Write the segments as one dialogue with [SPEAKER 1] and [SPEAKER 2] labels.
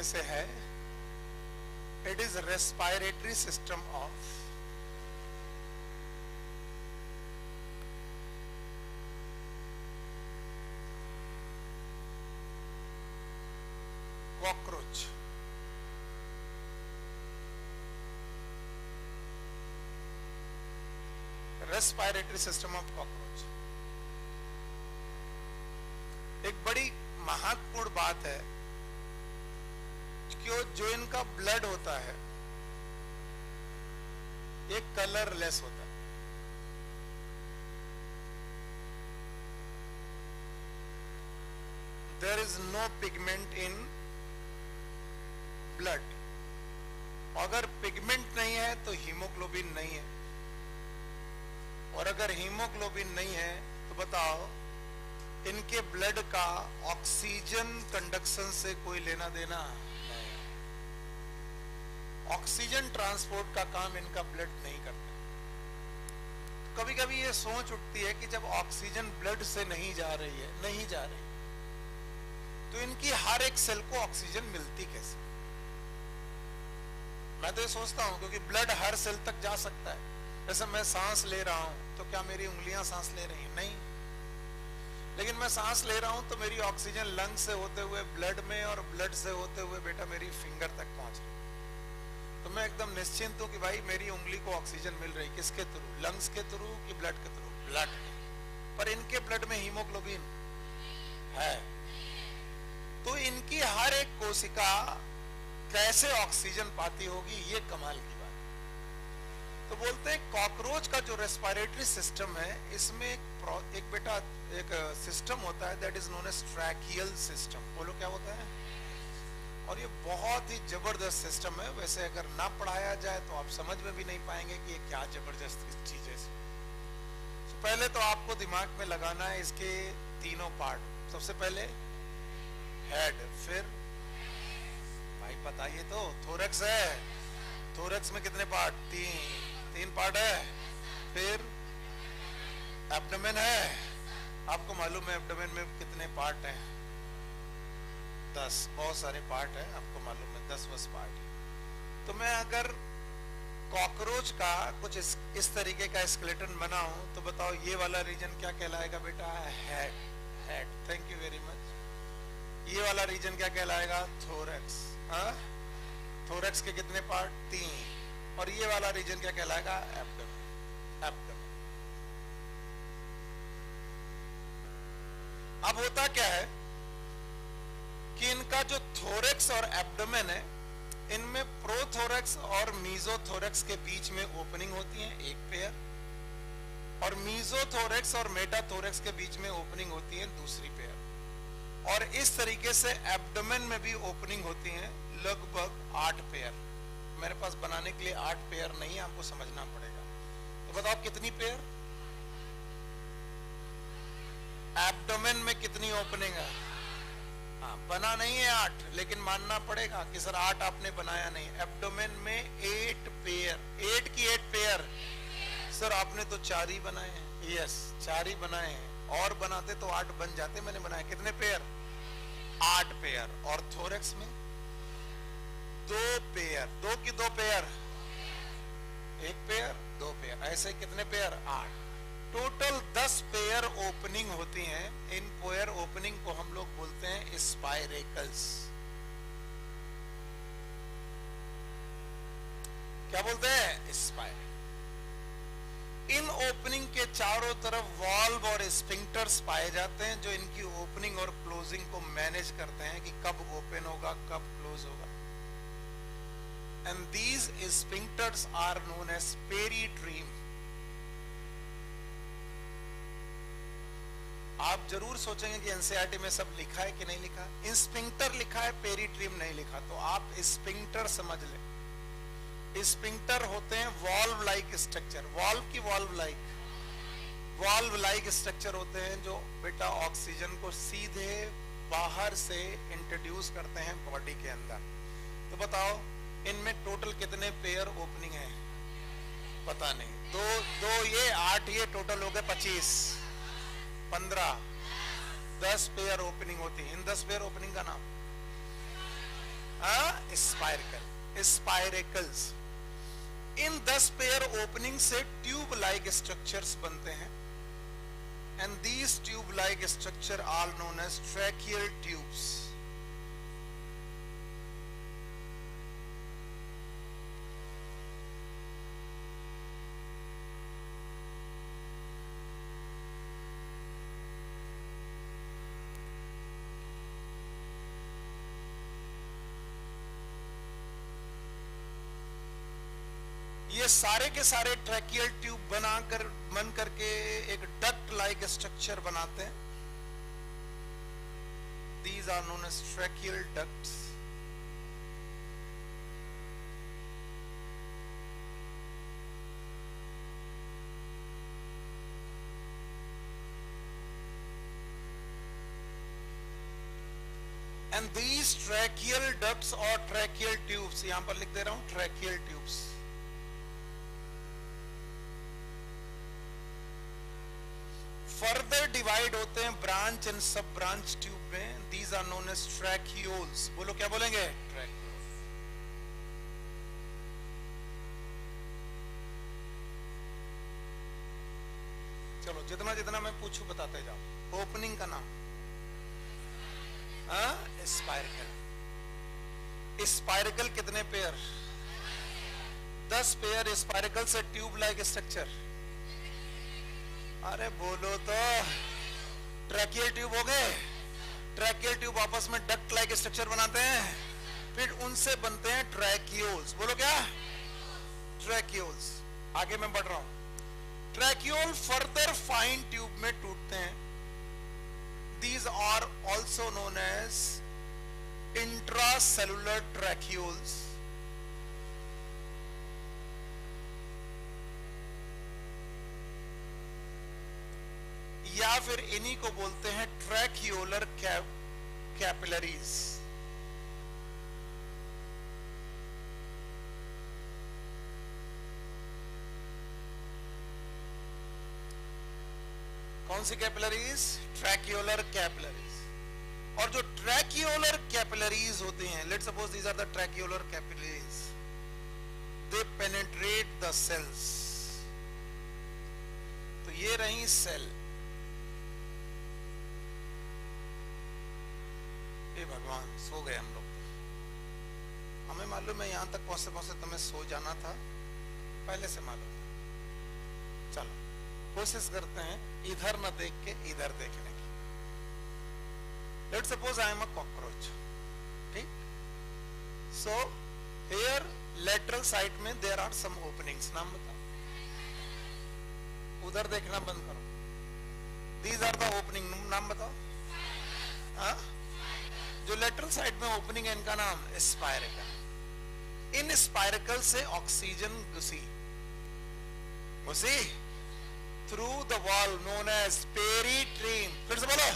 [SPEAKER 1] से है, it is respiratory system of cockroach. Respiratory system of cockroach. एक बड़ी महत्वपूर्ण बात है कि जो इनका ब्लड होता है ये कलरलेस होता है। There is no pigment in blood. अगर पिगमेंट नहीं है तो हीमोग्लोबिन नहीं है, और अगर हीमोग्लोबिन नहीं है तो बताओ इनके ब्लड का ऑक्सीजन कंडक्शन से कोई लेना देना नहीं। ऑक्सीजन ट्रांसपोर्ट का काम इनका ब्लड नहीं करता। कभी कभी ये सोच उठती है कि जब ऑक्सीजन ब्लड से नहीं जा रही तो इनकी हर एक सेल को ऑक्सीजन मिलती कैसे। मैं तो ये सोचता हूं क्योंकि ब्लड हर सेल तक जा सकता है। जैसे मैं सांस ले रहा हूं तो क्या मेरी उंगलियां सांस ले रही हैं? नहीं। लेकिन मैं सांस ले रहा हूं तो मेरी ऑक्सीजन लंग से होते हुए ब्लड में, और ब्लड से होते हुए बेटा मेरी फिंगर तक पहुंच रही। तो मैं एकदम निश्चिंत हूं कि भाई मेरी उंगली को ऑक्सीजन मिल रही। किसके थ्रू? लंग्स के थ्रू कि ब्लड के थ्रू? ब्लड। पर इनके ब्लड में हीमोग्लोबिन है, तो इनकी हर एक कोशिका कैसे ऑक्सीजन पाती होगी, ये कमाल की बात है। तो बोलते हैं कॉकरोच का जो रेस्पिरेटरी सिस्टम है इसमें एक बेटा एक सिस्टम होता है that is known as tracheal system. बोलो क्या होता है? और ये बहुत ही जबरदस्त सिस्टम है। वैसे अगर ना पढ़ाया जाए तो आप समझ में भी नहीं पाएंगे कि ये क्या जबरदस्त चीज है। तो पहले तो आपको दिमाग में लगाना है इसके तीनों पार्ट। सबसे पहले हेड, फिर भाई बताइए तो थोरैक्स है। थोरैक्स में कितने पार्ट? तीन पार्ट है। फिर एब्डोमेन है। आपको मालूम है एब्डोमेन में कितने पार्ट हैं? 10। बहुत सारे पार्ट हैं, आपको मालूम है 10 पार्ट है। तो मैं अगर कॉकरोच का कुछ इस तरीके का स्केलेटन बनाऊं तो बताओ ये वाला रीजन क्या कहलाएगा बेटा? Head. Head, thank you very much. ये वाला रीजन क्या कहलाएगा? थोरैक्स। थोरैक्स के कितने पार्ट? 3। और ये वाला रीजन क्या कहलाएगा? एब्डोमेन। एब्डोमेन। अब होता क्या है कि इनका जो थोरैक्स और एब्डोमेन है इनमें प्रोथोरैक्स और मीजोथोरैक्स के बीच में ओपनिंग होती है, एक पेयर, और मीजोथोरैक्स और मेटाथोरैक्स के बीच में ओपनिंग होती है, दूसरी पेयर। और इस तरीके से एब्डोमेन में भी ओपनिंग होती है लगभग 8 पेयर। मेरे पास बनाने के लिए 8 पेयर नहीं है, आपको समझना पड़ेगा। तो बताओ कितनी पेयर? एब्डोमेन में कितनी ओपनिंग है? हाँ, बना नहीं है 8, लेकिन मानना पड़ेगा कि सर 8 आपने बनाया नहीं। एब्डोमेन में 8 पेयर। 8 की 8 पेयर। सर आपने तो 4 ही बनाए हैं। यस, 4 ही बनाए हैं, और बनाते तो 8 बन जाते। मैंने बनाए कितने पेयर? 8 पेयर। और थोरैक्स में 2 पेयर। 2 की 2 पेयर, 1 पेयर, 2 पेयर, ऐसे कितने पेयर? 8। टोटल 10 पेयर ओपनिंग होती हैं। इन पेयर ओपनिंग को हम लोग बोलते हैं स्पाइरेकल्स। क्या बोलते हैं? स्पाइरेकल। इन ओपनिंग के चारों तरफ वाल्व और स्फिंक्टर्स पाए जाते हैं जो इनकी ओपनिंग और क्लोजिंग को मैनेज करते हैं कि कब ओपन होगा, कब क्लोज होगा। And these sphincters are known as peritreme. आप जरूर सोचेंगे कि एनसीईआरटी में सब लिखा है कि नहीं लिखा। स्फिंक्टर लिखा है, पेरिट्रीम नहीं लिखा। तो आप स्फिंक्टर समझ लें। स्फिंक्टर होते हैं valve like structure. Valve like structure होते हैं जो बेटा ऑक्सीजन को सीधे बाहर से इंट्रोड्यूस करते हैं बॉडी के अंदर। तो बताओ इनमें टोटल कितने पेयर ओपनिंग है? पता नहीं। 2 ये 8 ये टोटल हो गए 25, 15, 10 पेयर ओपनिंग होती है। इन 10 पेयर ओपनिंग का नाम? स्पाइरेकल्स। इन 10 पेयर ओपनिंग से ट्यूब लाइक स्ट्रक्चर्स बनते हैं, and these tube like structure are known as tracheal tubes. ये सारे के सारे ट्रैकियल ट्यूब बन करके एक डक्ट लाइक स्ट्रक्चर बनाते हैं। These are known as tracheal ducts. And these tracheal ducts or tracheal tubes, यहां पर लिख दे रहा हूं tracheal tubes, फर्दर डिवाइड होते हैं branch and sub branch tube में। These are known as tracheoles. बोलो क्या बोलेंगे? ट्रैकियोल्स। चलो जितना जितना मैं पूछूं बताते जाओ। ओपनिंग का नाम स्पाइरकल। स्पाइरकल कितने पेयर? 10 पेयर स्पाइरकल से ट्यूब लाइक स्ट्रक्चर। अरे बोलो तो। ट्रैकियल ट्यूब हो गए। ट्रैकियल ट्यूब आपस में डक्ट लाइक स्ट्रक्चर बनाते हैं, फिर उनसे बनते हैं ट्रैकियोल्स। बोलो क्या? ट्रैकियोल्स। आगे मैं बढ़ रहा हूं। ट्रैकियोल फर्दर फाइन ट्यूब में टूटते हैं। These are also known as intracellular tracheoles. या फिर इन्हीं को बोलते हैं ट्रैकियोलर कैपिलरीज। कौन सी कैपिलरीज? ट्रैकियोलर कैपिलरीज। और जो ट्रैकियोलर कैपिलरीज होती हैं, let's suppose these are the tracheolar capillaries, they penetrate the cells. तो ये रही सेल। भगवान सो गए हम लोग। हमें मालूम है यहां तक पहुंचते पहुंचते तुम्हें सो जाना था, पहले से मालूम है। चलो कोशिश करते हैं इधर न देख के इधर देखने की। Let's suppose I am a cockroach, ठीक? सो हियर लेटरल साइड में देयर आर सम ओपनिंग्स। नाम बताओ। उधर देखना बंद करो। These are the opening. नाम बताओ। हाँ? जो लेटरल साइड में ओपनिंग है इनका नाम स्पाइरकल। इन स्पाइरकल से ऑक्सीजन घुसी through the wall known as peritreme. फिर से बोलो।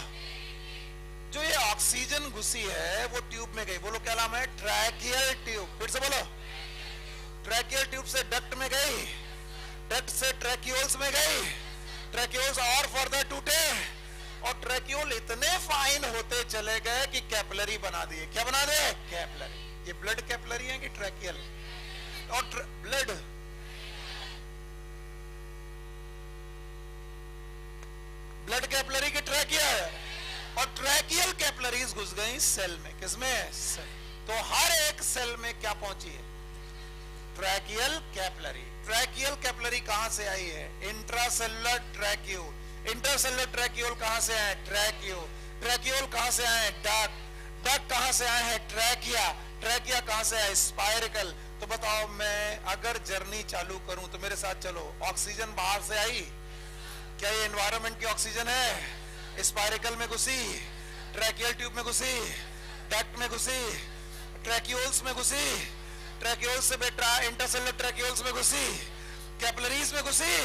[SPEAKER 1] जो ये ऑक्सीजन घुसी है वो ट्यूब में गई। बोलो क्या नाम है? Tracheal tube. फिर से बोलो। ट्रैकियल ट्यूब से डक्ट में गई, डक्ट से ट्रैकियोल्स में गई, ट्रैकियोल्स और फर्दर टूटे, और ट्रैकियोल इतने फाइन होते चले गए कि कैपिलरी बना दिए। क्या बना दे? कैपिलरी। ये ब्लड कैपिलरी है कि ट्रैकियल? और ब्लड कैपिलरी की ट्रैकियल, और ट्रैकियल कैपिलरीज घुस गई सेल में। किसमें? सेल। तो हर एक सेल में क्या पहुंची है? Tracheal capillary. ट्रैकियल कैपिलरी कहां से आई है? इंट्रासेलुलर ट्रैकियोल। इंटरसेलुलर ट्रैकियोल कहां से आए? ट्रैकियोल। ट्रैकियोल कहां से आए? डक्ट। डक्ट कहां से आए हैं? ट्रैकिया। ट्रैकिया कहां से आए? स्पाइरकल। तो बताओ मैं अगर जर्नी चालू करूं तो मेरे साथ चलो। ऑक्सीजन बाहर से आई, क्या ये एनवायरनमेंट की ऑक्सीजन है? स्पाइरकल में घुसी, ट्रैकियल ट्यूब में घुसी, डक्ट में घुसी, ट्रैकियोल्स में घुसी, ट्रैकियोल्स से बेटा इंटरसेलुलर ट्रैकियोल्स में घुसी, कैपिलरीज में घुसी,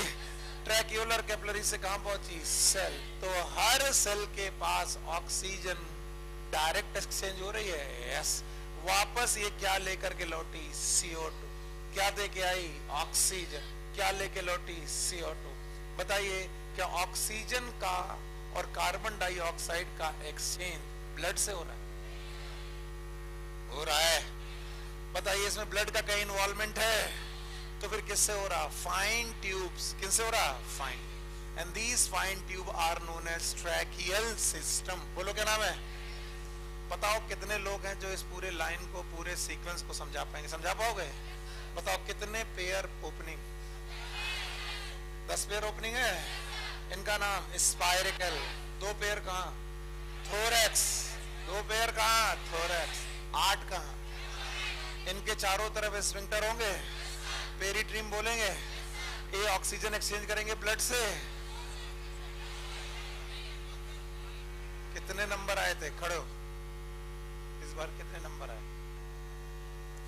[SPEAKER 1] ट्रैकियोलर कैपिलरी से कहां पहुंची? सेल। तो हर सेल के पास ऑक्सीजन डायरेक्ट एक्सचेंज हो रही है। यस। वापस ये क्या लेकर के लौटी? CO2। क्या दे के आई? ऑक्सीजन। क्या लेके लौटी? CO2। बताइए क्या ऑक्सीजन का और कार्बन डाइऑक्साइड का एक्सचेंज ब्लड से हो रहा है? हो रहा है। बताइए इसमें ब्लड का कहीं इन्वॉल्वमेंट है? तो फिर किससे हो रहा? Fine tubes. किससे हो रहा? Fine. And these fine tube are known as tracheal system. बोलो क्या नाम है? बताओ कितने लोग हैं जो इस पूरे लाइन को, पूरे सीक्वेंस को समझा पाएंगे? समझा पाओगे? बताओ कितने पेयर ओपनिंग? 10 पेयर ओपनिंग है। इनका नाम स्पाइरिकल। 2 पेयर कहाँ? थोरैक्स। 2 पेयर कहाँ? थोरैक्स। 8 कहाँ? इनके चारों तरफ स्फिंक्टर होंगे, पेरिट्रीम बोलेंगे। ये ऑक्सीजन एक्सचेंज करेंगे ब्लड से। कितने नंबर आए थे? खड़े हो। इस बार कितने नंबर आए?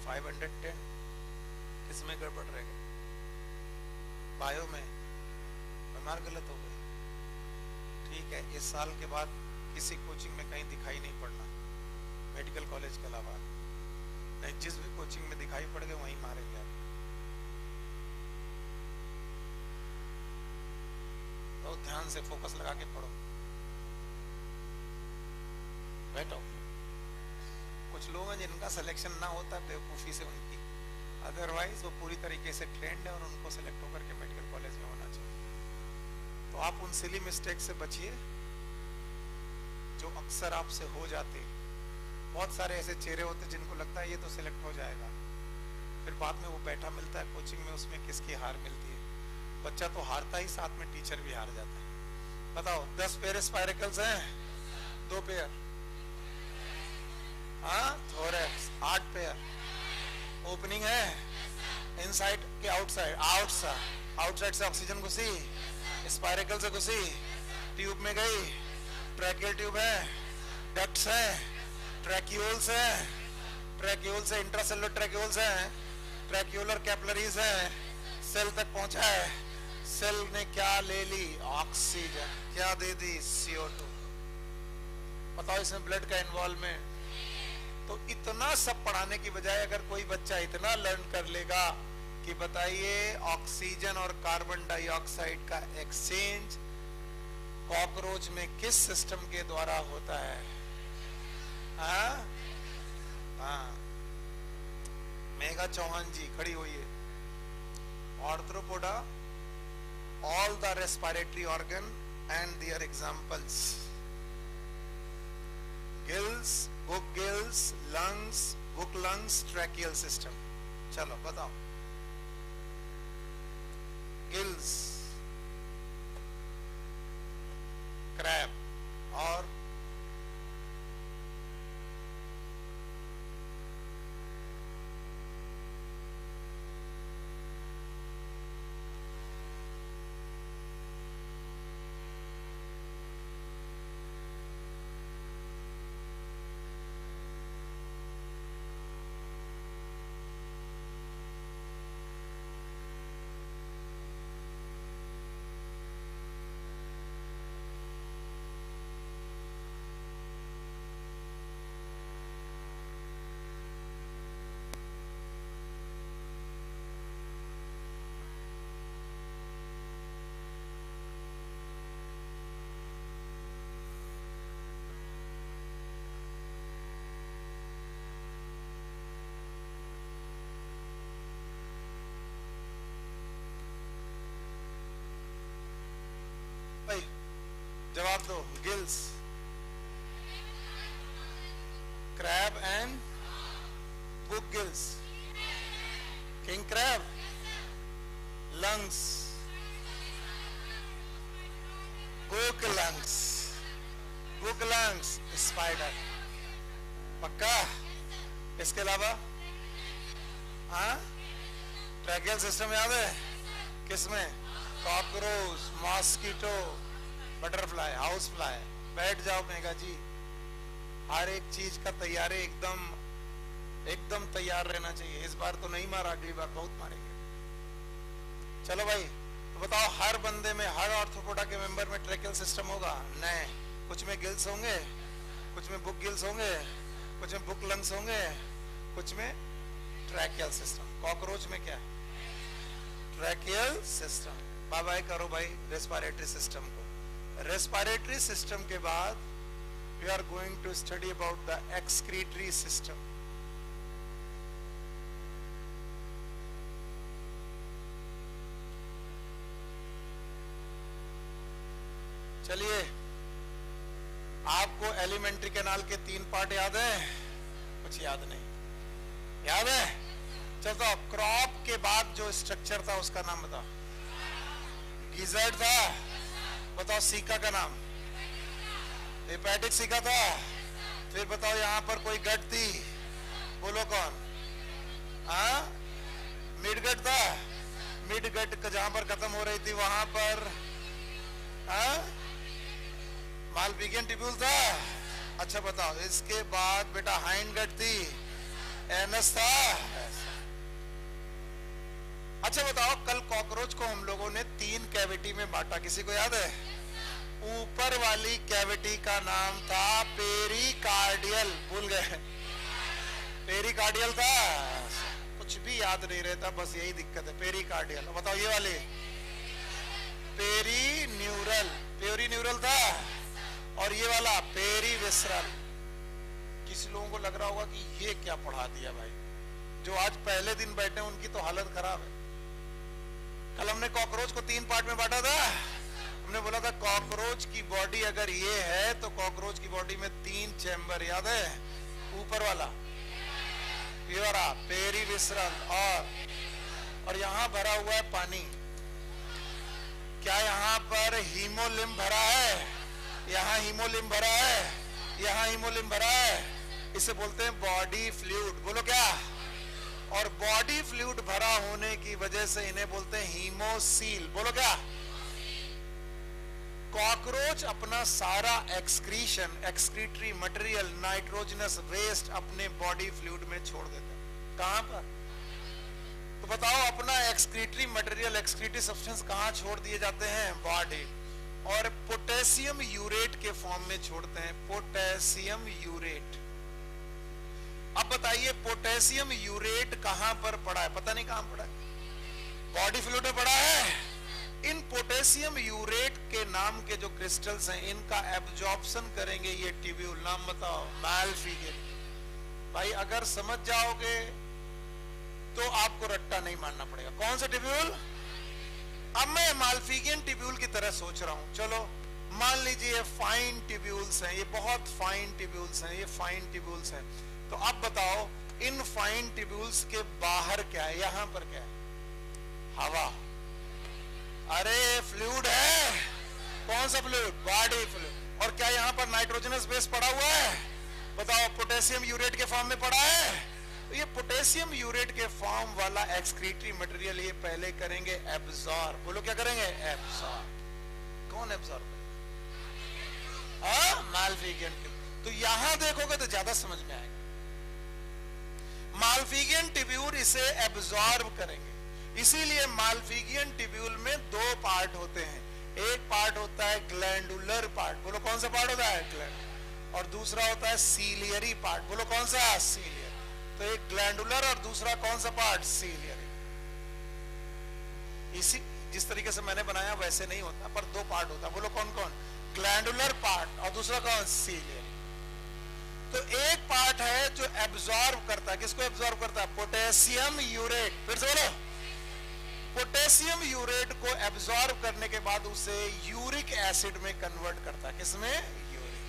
[SPEAKER 1] 510। किसमें गड़बड़ रह गई? बायो में बीमार गलत हो गई। ठीक है, इस साल के बाद किसी कोचिंग में कहीं दिखाई नहीं पड़ना, मेडिकल कॉलेज के अलावा। नहीं, जिस भी कोचिंग में दिखाई पड़ गए वहीं मारेंगे आप। तो ध्यान से फोकस लगा के पढ़ो। बैठो। कुछ लोग हैं जिनका सिलेक्शन ना होता बेवकूफी से उनकी, अदरवाइज वो पूरी तरीके से ट्रेंड है और उनको सिलेक्ट होकर के मेडिकल कॉलेज में होना चाहिए। तो आप उन सिली मिस्टेक से बचिए जो अक्सर आपसे हो जाते। बहुत सारे ऐसे चेहरे होते जिनको लगता है ये तो सिलेक्ट हो जाएगा, फिर बाद में वो बैठा मिलता है कोचिंग में, उसमें किसकी हार मिलती है? बच्चा तो हारता ही, साथ में टीचर भी हार जाता है। बताओ 10 पेयर स्पाइरिकल्स हैं, 2 पेयर थोरैक्स, 8 पेयर ओपनिंग है। इनसाइड के आउटसाइड? आउटसाइड से ऑक्सीजन घुसी, स्पाइरिकल से घुसी, ट्यूब में गई। ट्रैकियल ट्यूब है, डक्ट्स है, ट्रैक्यूल्स है, ट्रैक्यूल से इंट्रासेलुलर ट्रैक्यूल्स है, ट्रैक्यूलर कैपिलरीज है, सेल तक पहुंचा है। सेल ने क्या ले ली? ऑक्सीजन। क्या दे दी? CO2। बताओ इसमें ब्लड का इन्वॉल्वमेंट। तो इतना सब पढ़ाने की बजाय अगर कोई बच्चा इतना लर्न कर लेगा कि बताइए ऑक्सीजन और कार्बन डाइऑक्साइड का एक्सचेंज कॉकरोच में किस सिस्टम के द्वारा होता है? मेघा चौहान जी खड़ी हुई है। Arthropoda, all the respiratory organ and their examples: gills, book gills, lungs, book lungs, tracheal system. चलो बताओ। गिल्स, क्रैब और जवाब दो। Gills, crab and book gills. King crab, lungs, book lungs, book lungs, spider. पक्का? इसके अलावा tracheal system याद है? किसमें? Cockroach, mosquito, butterfly, house fly. बैठ जाओ मेघा जी। हर एक चीज का तैयारी एकदम तैयार रहना चाहिए। इस बार तो नहीं मारा, अगली बार बहुत मारेंगे। चलो भाई, तो बताओ हर बंदे में, हर ऑर्थोपोडा के मेंबर में ट्रैकियल सिस्टम होगा? नहीं। कुछ में गिल्स होंगे, कुछ में बुक गिल्स होंगे, कुछ में बुक लंग्स होंगे, कुछ में ट्रैकियल सिस्टम। कॉकरोच में क्या? Tracheal system. बाय बाय करो भाई रेस्पिरेटरी सिस्टम को। रेस्पिरेटरी सिस्टम के बाद we are going to study about the excretory system. चलिए, आपको एलिमेंट्री कैनाल के 3 पार्ट याद है? कुछ याद नहीं? याद है? चलो, क्रॉप के बाद जो स्ट्रक्चर था उसका नाम बताओ। गिजर्ड था, बताओ। सीका का नाम? हेपेटिक सीका था। फिर बताओ, यहां पर कोई गट थी, बोलो कौन? हाँ, मिडगट था। मिडगट जहां पर खत्म हो रही थी वहां पर मालपिगियन टिब्यूल था। अच्छा बताओ, इसके बाद बेटा हाइंडगट थी, एनस था। अच्छा बताओ, कल कॉकरोच को हम लोगों ने 3 कैविटी में बांटा, किसी को याद है? ऊपर वाली कैविटी का नाम था पेरिकार्डियल, भूल गए? पेरिकार्डियल था। कुछ भी याद नहीं रहता, बस यही दिक्कत है, पेरिकार्डियल। बताओ ये वाली पेरीन्यूरल, पेरीन्यूरल था। और ये वाला पेरीविसरल। किसी लोगों को लग रहा होगा कि ये क्या पढ़ा दिया भाई, जो आज पहले दिन बैठे उनकी तो हालत खराब है। कल हमने कॉकरोच को 3 पार्ट में बांटा था। हमने बोला था कॉकरोच की बॉडी अगर ये है तो कॉकरोच की बॉडी में 3 चैम्बर, याद है? ऊपर वाला प्योरा, पेरीविसरल, और यहां भरा हुआ है पानी। क्या यहां पर हीमोलिम्ब भरा है? यहां हीमोलिम्ब भरा है, यहां हीमोलिम्ब भरा है। इसे बोलते हैं बॉडी फ्लूइड, बोलो क्या? और बॉडी फ्लूइड भरा होने की वजह से इन्हें बोलते हैं हीमोसील, बोलो क्या? कॉकरोच अपना सारा excretion, excretory material, nitrogenous waste अपने बॉडी फ्लूइड में छोड़ देता है। कहां पर? तो बताओ, अपना एक्सक्रीटरी मटेरियल, एक्सक्रीटरी सब्सटेंस कहां छोड़ दिए जाते हैं? बॉडी। और पोटेशियम यूरेट के फॉर्म में छोड़ते हैं, पोटेशियम यूरेट। अब बताइए, पोटेशियम यूरेट कहां पर पड़ा है? पता नहीं कहां पड़ा है, बॉडी फ्लूइड में पड़ा है। इन पोटेशियम यूरेट के नाम के जो क्रिस्टल्स हैं, इनका एब्जॉर्प्शन करेंगे ये ट्यूब्यूल। नाम बताओ? मालपिगियन। भाई अगर समझ जाओगे तो आपको रट्टा नहीं मारना पड़ेगा। कौन सा ट्यूब्यूल? अब मैं मालपिगियन ट्यूब्यूल की तरह सोच रहा हूं। चलो मान लीजिए फाइन ट्यूब्यूल्स हैं, ये बहुत फाइन ट्यूब्यूल्स हैं, ये फाइन ट्यूब्यूल्स हैं। तो अब बताओ, इन फाइन ट्यूब्यूल्स के बाहर क्या है? यहां पर क्या है? हवा। अरे फ्लूइड है। कौन सा फ्लूइड? Body fluid. और क्या यहाँ पर नाइट्रोजनस बेस पड़ा हुआ है? बताओ, पोटेशियम यूरेट के फॉर्म में पड़ा है। तो ये पोटेशियम यूरेट के फॉर्म वाला एक्सक्रीटरी मटेरियल ये पहले करेंगे एब्जॉर्ब। बोलो क्या करेंगे? एब्जॉर्ब। कौन एब्जॉर्ब करेगा? मालपिगियन। तो यहां देखोगे तो ज्यादा समझ में आएगा। मालपिगियन ट्यूब्यूल इसे एब्जॉर्ब करेंगे। इसीलिए मालपिगियन ट्यूब्यूल में 2 पार्ट होते हैं। एक पार्ट होता है ग्लैंडुलर पार्ट, बोलो कौन सा पार्ट होता है? ग्लैंड। और दूसरा होता है सीलियरी पार्ट, बोलो कौन सा? सीलियर। तो एक ग्लैंडुलर और दूसरा कौन सा पार्ट? सीलियरी। इसी जिस तरीके से मैंने बनाया वैसे नहीं होता, पर 2 पार्ट होता है। बोलो कौन कौन? ग्लैंडुलर पार्ट और दूसरा कौन? सीलियरी। तो एक पार्ट है जो एब्जॉर्ब करता है। किसको एब्जॉर्ब करता है? Potassium urate. फिर से बोलो, पोटेशियम यूरेट को एब्जॉर्ब करने के बाद उसे यूरिक एसिड में कन्वर्ट करता है। किसमें? यूरिक।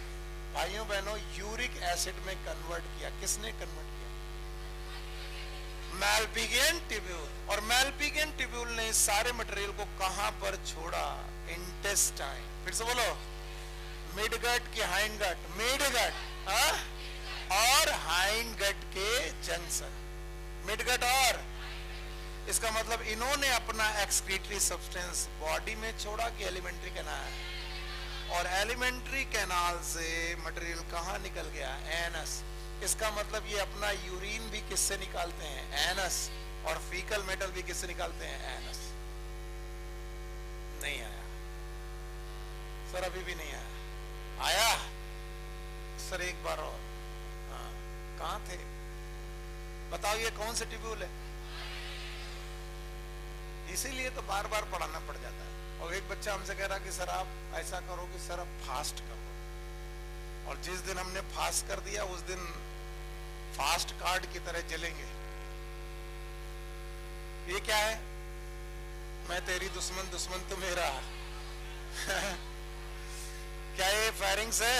[SPEAKER 1] भाइयों बहनों, यूरिक एसिड में कन्वर्ट किया। किसने कन्वर्ट किया? Malpighian tubule. और मालपिगियन ट्यूब्यूल ने इस सारे मटेरियल को कहां पर छोड़ा? इंटेस्टाइन। फिर से बोलो, मिडगट की हाइंडगट? मिडगट और हाइंडगट के जंक्शन, मिडगट। और इसका मतलब इन्होंने अपना एक्सक्रीटरी सब्सटेंस बॉडी में छोड़ा कि एलिमेंट्री कैनाल? और एलिमेंट्री कैनाल से मटेरियल कहां निकल गया? एनस। इसका मतलब ये अपना यूरिन भी किससे निकालते हैं? एनस। और फीकल मेटल भी किससे निकालते हैं? एनस। नहीं आया सर, अभी भी नहीं आया। आया सर एक बार और। हाँ, कहां थे? बताओ ये कौन सा ट्यूब्यूल है? इसीलिए तो बार बार पढ़ाना पड़ जाता है। और एक बच्चा हमसे कह रहा कि सर आप ऐसा करो कि सर आप फास्ट करो। और जिस दिन हमने फास्ट कर दिया उस दिन फास्ट कार्ड की तरह जलेंगे। ये क्या है? मैं तेरी दुश्मन, दुश्मन तू मेरा। क्या ये फेरिंग्स है,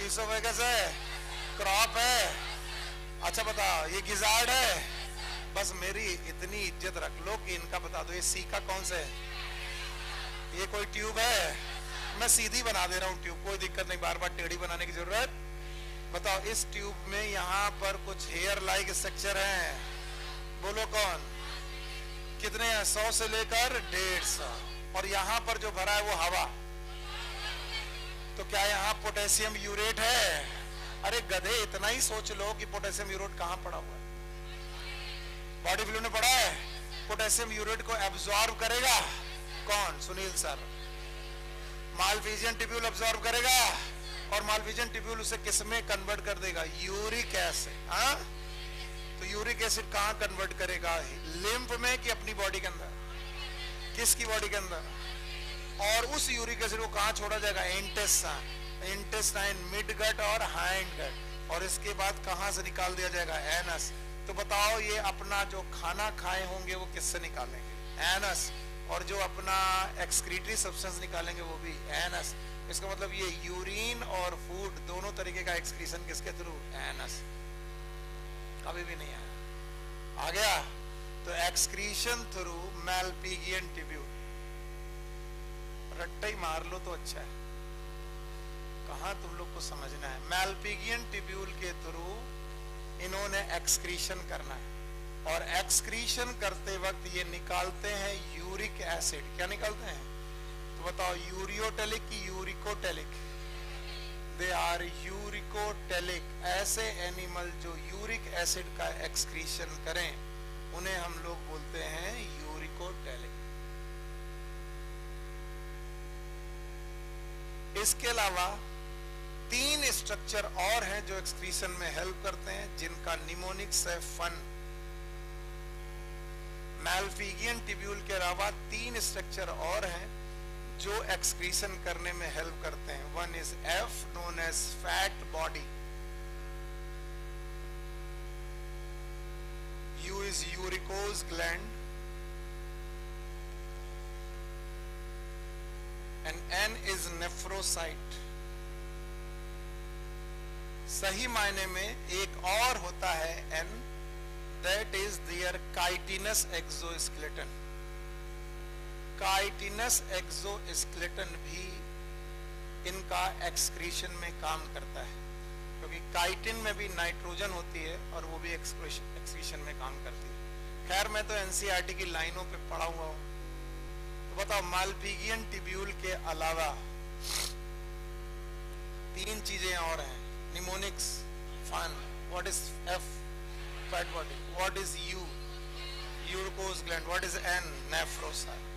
[SPEAKER 1] इसोफेगस है, क्रॉप है? अच्छा बताओ ये गिजार्ड है? बस मेरी इतनी इज्जत रख लो कि इनका बता दो ये सी का कौन सा है? ये कोई ट्यूब है? मैं सीधी बना दे रहा हूँ ट्यूब, कोई दिक्कत नहीं, बार बार टेढ़ी बनाने की जरूरत। बताओ इस ट्यूब में यहाँ पर कुछ हेयर लाइक स्ट्रक्चर है, बोलो कौन? कितने हैं? 100 से लेकर 150। और यहाँ पर जो भरा है वो हवा। तो क्या यहाँ पोटेशियम यूरेट है? अरे गधे इतना ही सोच लो कि पोटेशियम यूरेट कहाँ पड़ा हुआ है? बॉडी फ्लूइड में पड़ा है। पोटेशियम यूरेट को एब्जॉर्ब करेगा कौन? Sunil sir. Malpighian tubule absorb करेगा, और मालफिजियन ट्यूब्यूल उसे किसमें कन्वर्ट कर देगा? Uric acid. हाँ, तो यूरिक एसिड कहाँ कन्वर्ट करेगा? लिम्फ में कि अपनी बॉडी के अंदर? किसकी बॉडी के अंदर? और उस यूरिक एसिड को कहाँ छोड़ा जाएगा? इंटेस्टाइन, मिड गट और हाइंड गट। और इसके बाद कहाँ से निकाल दिया जाएगा? एनस। तो बताओ ये अपना जो खाना खाए होंगे वो किससे निकालेंगे? एनस। और जो अपना एक्सक्रीटरी सब्सटेंस निकालेंगे वो भी एनस। इसका मतलब ये यूरिन और फूड दोनों तरीके का एक्सक्रीशन किसके थ्रू? एनस। कभी भी नहीं आया। आ गया? तो एक्सक्रीशन थ्रू मैलपिगियन ट्यूब्यूल। रट्टा ही मार लो तो अच्छा है, कहां तुम लोग को समझना है। मैलपिगियन ट्यूब्यूल के थ्रू इन्होंने एक्सक्रीशन करना है, और एक्सक्रीशन करते वक्त ये निकालते हैं यूरिक एसिड। क्या निकालते हैं? तो बताओ यूरियोटेलिक की यूरिकोटेलिक? They are uricotelic. ऐसे एनिमल जो यूरिक एसिड का एक्सक्रीशन करें उन्हें हम लोग बोलते हैं यूरिकोटेलिक। इसके अलावा 3 स्ट्रक्चर और हैं जो एक्सक्रीशन में हेल्प करते हैं, जिनका निमोनिक्स है फन। मैलफिगियन ट्यूब्यूल के अलावा 3 स्ट्रक्चर और हैं जो एक्सक्रीशन करने में हेल्प करते हैं। One is F, known as fat body. U is uricose gland, and N is nephrocyte. सही मायने में एक और होता है N, that is their chitinous exoskeleton. Chitinous exoskeleton भी इनका एक्सक्रीशन में काम करता है, क्योंकि काइटिन में भी नाइट्रोजन होती है और वो भी एक्सक्रीशन में काम करती है। खैर मैं तो एनसीईआरटी की लाइनों पे पढ़ा हुआ हूं। तो बताओ मैलपिगियन ट्यूब्यूल के अलावा 3 चीजें और हैं। Mnemonics fun, what is F? Fat body. What is U? Uricose gland. What is N? Nephrocyte.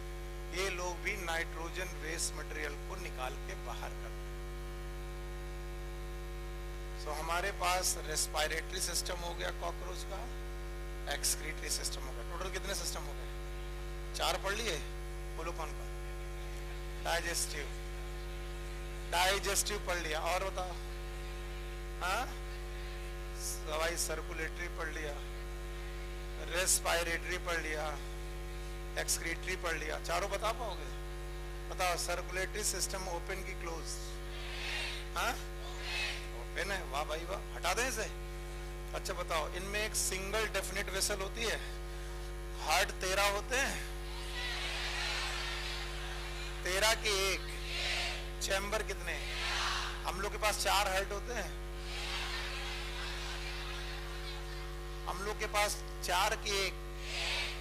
[SPEAKER 1] ये लोग भी नाइट्रोजन वेस्ट मटेरियल को निकाल के बाहर करते हैं। सो हमारे पास रेस्पिरेटरी सिस्टम हो गया कॉकरोच का, एक्सक्रीटरी सिस्टम हो गया। टोटल कितने सिस्टम हो गए? 4 पढ़ लिए? बोलो कौन कौन? डाइजेस्टिव, डाइजेस्टिव पढ़ लिया। और बताओ? हाँ, सवाई सर्कुलेटरी पढ़ लिया, रेस्पिरेटरी पढ़ लिया, एक्सक्रीटरी पढ़ लिया। चारों बता पाओगे? बताओ सर्कुलेटरी सिस्टम ओपन की क्लोज? हाँ ओपन है। वाह भाई वाह, हटा दें इसे। अच्छा बताओ इनमें एक सिंगल डेफिनेट वेसल होती है, हार्ट 13 होते हैं? 13 के 1, चैम्बर कितने? हम लोग के पास 4 हार्ट होते हैं। हम लोग के पास 4 के 1,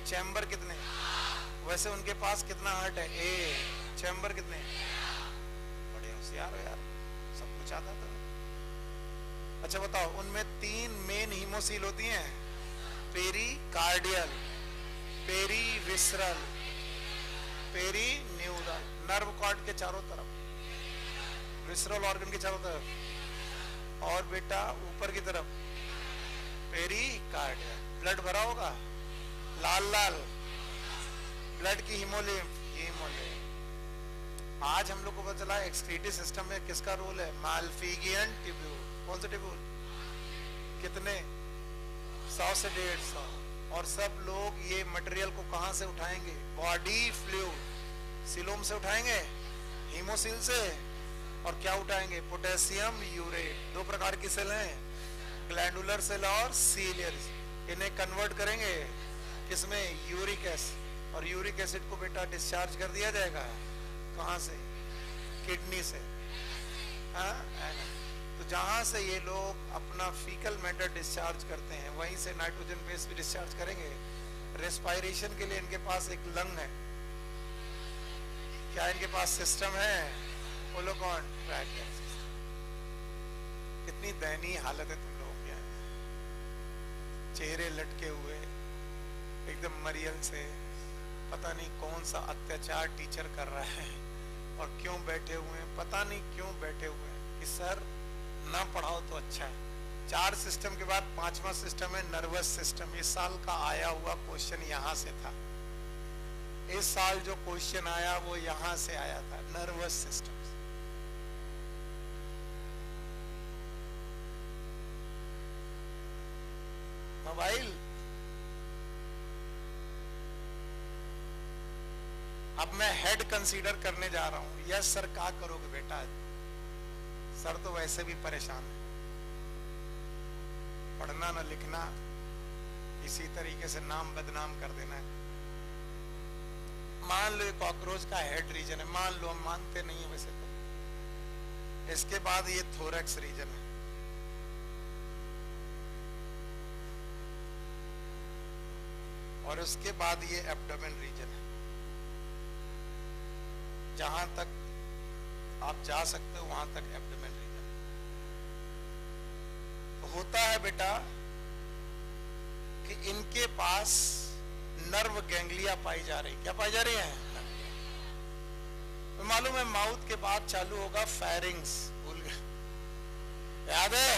[SPEAKER 1] चैम्बर कितने? वैसे उनके पास कितना हार्ट है? चैम्बर कितने? बड़े होशियार हो यार, सब कुछ आता था। अच्छा बताओ उनमें 3 मेन हीमोसील होती हैं, pericardial, perivisceral, perineural. Nerve cord के चारों तरफ, विसरल ऑर्गन के चारों तरफ, और बेटा ऊपर की तरफ पेरिकार्डियल। ब्लड भरा होगा लाल लाल, ब्लड की हीमोलिम्फ, हीमोलिम्फ। आज हम लोग को पता चला एक्सक्रीटरी सिस्टम में किसका रोल है? मैलपिगियन ट्यूब्यूल। कौन सा ट्यूब्यूल? कितने? 100 से 150। और सब लोग ये मटेरियल को कहां से उठाएंगे? बॉडी फ्लूइड, सिलोम से उठाएंगे, हीमोसिल से। और क्या उठाएंगे? Potassium urate. दो प्रकार की सेल हैं, ग्लैंडुलर सेल और सीलियर। इन्हें कन्वर्ट करेंगे किसमें? Uric acid. और यूरिक एसिड को बेटा डिस्चार्ज कर दिया जाएगा कहां से? किडनी से। हाँ, तो जहां से ये लोग अपना फीकल मैटर डिस्चार्ज करते हैं वहीं से नाइट्रोजन बेस भी डिस्चार्ज करेंगे। रेस्पायरेशन के लिए इनके पास एक लंग है। क्या इनके पास सिस्टम है? बोलो कौन? ट्रैक। कितनी दयनीय हालत है तुम लोगों की। चेहरे लटके हुए एकदम मरियल से, पता नहीं कौन सा अत्याचार टीचर कर रहा है और क्यों बैठे हुए हैं, पता नहीं क्यों बैठे हुए हैं कि सर ना पढ़ाओ तो अच्छा है। 4 सिस्टम के बाद 5वां सिस्टम है नर्वस सिस्टम। इस साल का आया हुआ क्वेश्चन यहां से था। इस साल जो क्वेश्चन आया वो यहां से आया था, नर्वस सिस्टम। मोबाइल। अब मैं हेड कंसीडर करने जा रहा हूं। यस सर, क्या करोगे बेटा? सर तो वैसे भी परेशान है, पढ़ना ना लिखना, इसी तरीके से नाम बदनाम कर देना है। मान लो ये कॉकरोच का हेड रीजन है, मान लो, हम मानते नहीं है वैसे तो। इसके बाद ये थोरैक्स रीजन है, और उसके बाद ये एब्डोमेन रीजन है। जहां तक आप जा सकते हो वहां तक एब्डोमेन रीजन। तो होता है बेटा कि इनके पास नर्व गैंग्लिया पाई जा रही। क्या पाई जा रही है? तो मालूम है माउथ के बाद चालू होगा फेरिंग्स। भूल गए? याद है?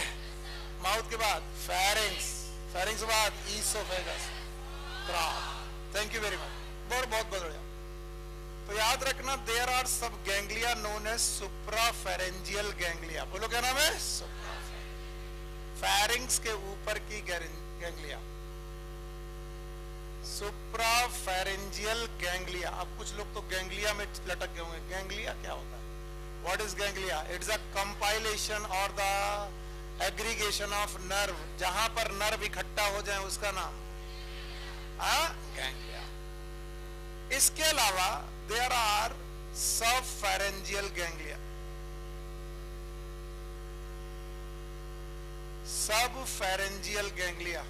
[SPEAKER 1] माउथ के बाद फेरिंग्स, फेरिंग्स के बाद oesophagus, thank you very much, बहुत बढ़िया। तो याद रखना, देयर आर सब गैंग्लिया नोन एज सुप्राफेरेंजियल गैंग्लिया। बोलो क्या नाम है? फेरिंग्स के ऊपर की गैंग्लिया, सुप्राफेरेंजियल गैंग्लिया। अब कुछ लोग तो गैंग्लिया में लटक गए होंगे। गैंग्लिया क्या होता है? What is ganglia? It's a compilation और द एग्रीगेशन ऑफ नर्व। जहां पर नर्व इकट्ठा हो जाए उसका नाम गैंग्लिया। इसके अलावा there are subpharyngeal ganglia. Subpharyngeal ganglia,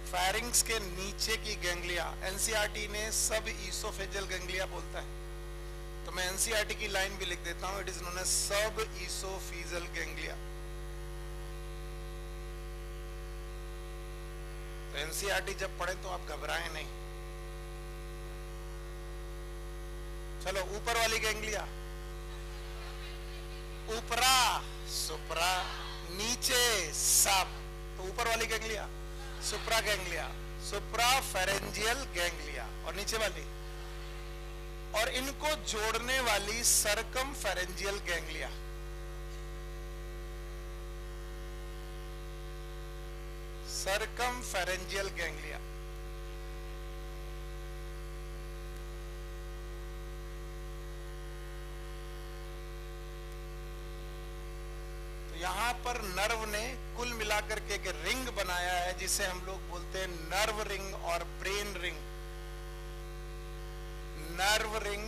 [SPEAKER 1] pharynx के नीचे की गैंग्लिया। एनसीईआरटी ने सब ईसोफेजियल गैंग्लिया बोलता है, तो मैं एनसीईआरटी की लाइन भी लिख देता हूं। इट इज नोन एज सब ईसोफेजियल गैंग्लिया। तो एनसीईआरटी जब पढ़े तो आप घबराएं नहीं। चलो, ऊपर वाली गैंग्लिया, ऊपरा सुप्रा, नीचे सब। तो ऊपर वाली ganglia supra ganglia, supra pharyngeal ganglia. और नीचे वाली, और इनको जोड़ने वाली circum pharyngeal ganglia. Circum pharyngeal ganglia. यहां पर नर्व ने कुल मिलाकर के एक रिंग बनाया है जिसे हम लोग बोलते हैं नर्व रिंग और ब्रेन रिंग। नर्व रिंग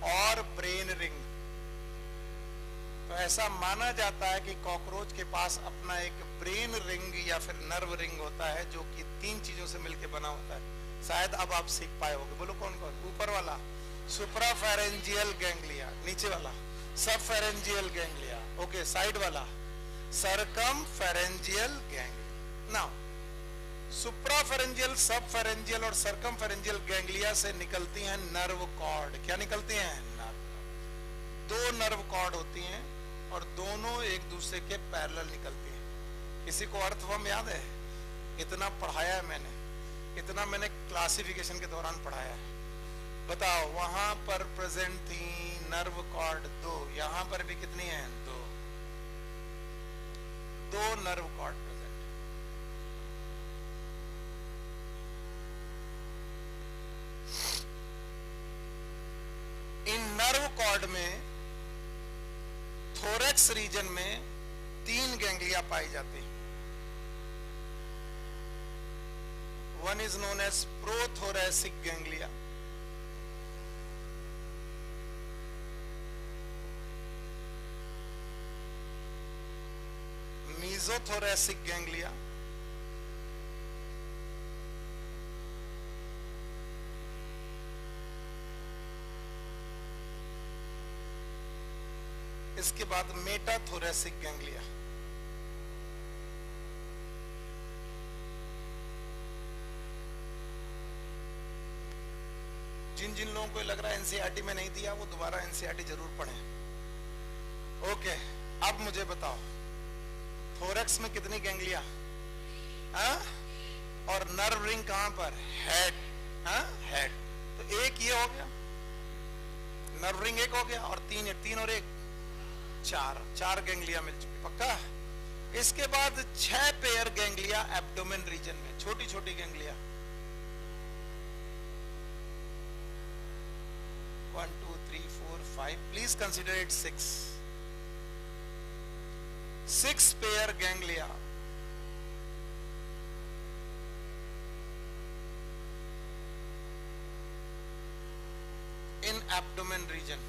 [SPEAKER 1] और ब्रेन रिंग। तो ऐसा माना जाता है कि कॉकरोच के पास अपना एक ब्रेन रिंग या फिर नर्व रिंग होता है जो कि 3 चीजों से मिलकर बना होता है। शायद अब आप सीख पाए होंगे। बोलो कौन कौन? ऊपर वाला सुप्राफेरेंजियल गैंग्लिया, नीचे वाला सबफेरेंजियल गैंग्लिया, ओके, साइड वाला सरकमफेरेंजियल गैंग्लिया। नाउ सुप्राफेरेंजियल, सबफेरेंजियल और सरकमफेरेंजियल गैंग्लिया से निकलती हैं नर्व कॉर्ड। क्या निकलती हैं? नर्व। 2 नर्व कॉर्ड होती हैं और दोनों एक दूसरे के पैरेलल निकलती हैं। किसी को अर्थवर्म याद है? इतना पढ़ाया है मैंने, इतना मैंने क्लासिफिकेशन के दौरान पढ़ाया है। बताओ, वहां पर प्रेजेंट थी नर्व कॉर्ड 2, यहां पर भी कितनी है? 2 नर्व कॉर्ड प्रेजेंट। इन नर्व कॉर्ड में थोरैक्स रीजन में 3 गैंग्लिया पाई जाती हैं। One is known as prothoracic ganglia, mesothoracic ganglia, इसके बाद मेटाथोरैसिक गैंग्लिया। जिन जिन लोगों को लग रहा है एनसीईआरटी में नहीं दिया वो दोबारा एनसीईआरटी जरूर पढ़ें। ओके, अब मुझे बताओ थोरैक्स में कितनी गैंग्लिया? और नर्व रिंग कहां पर? हेड। हेड। तो एक ये हो गया, नर्व रिंग एक हो गया, और 3 और 1 4 गैंग्लिया मिल चुकी। पक्का? इसके बाद 6 पेयर गैंग्लिया एब्डोमेन रीजन में, छोटी छोटी ganglia. 1 2 3 4 5, please consider it 6 pair ganglia in abdomen region.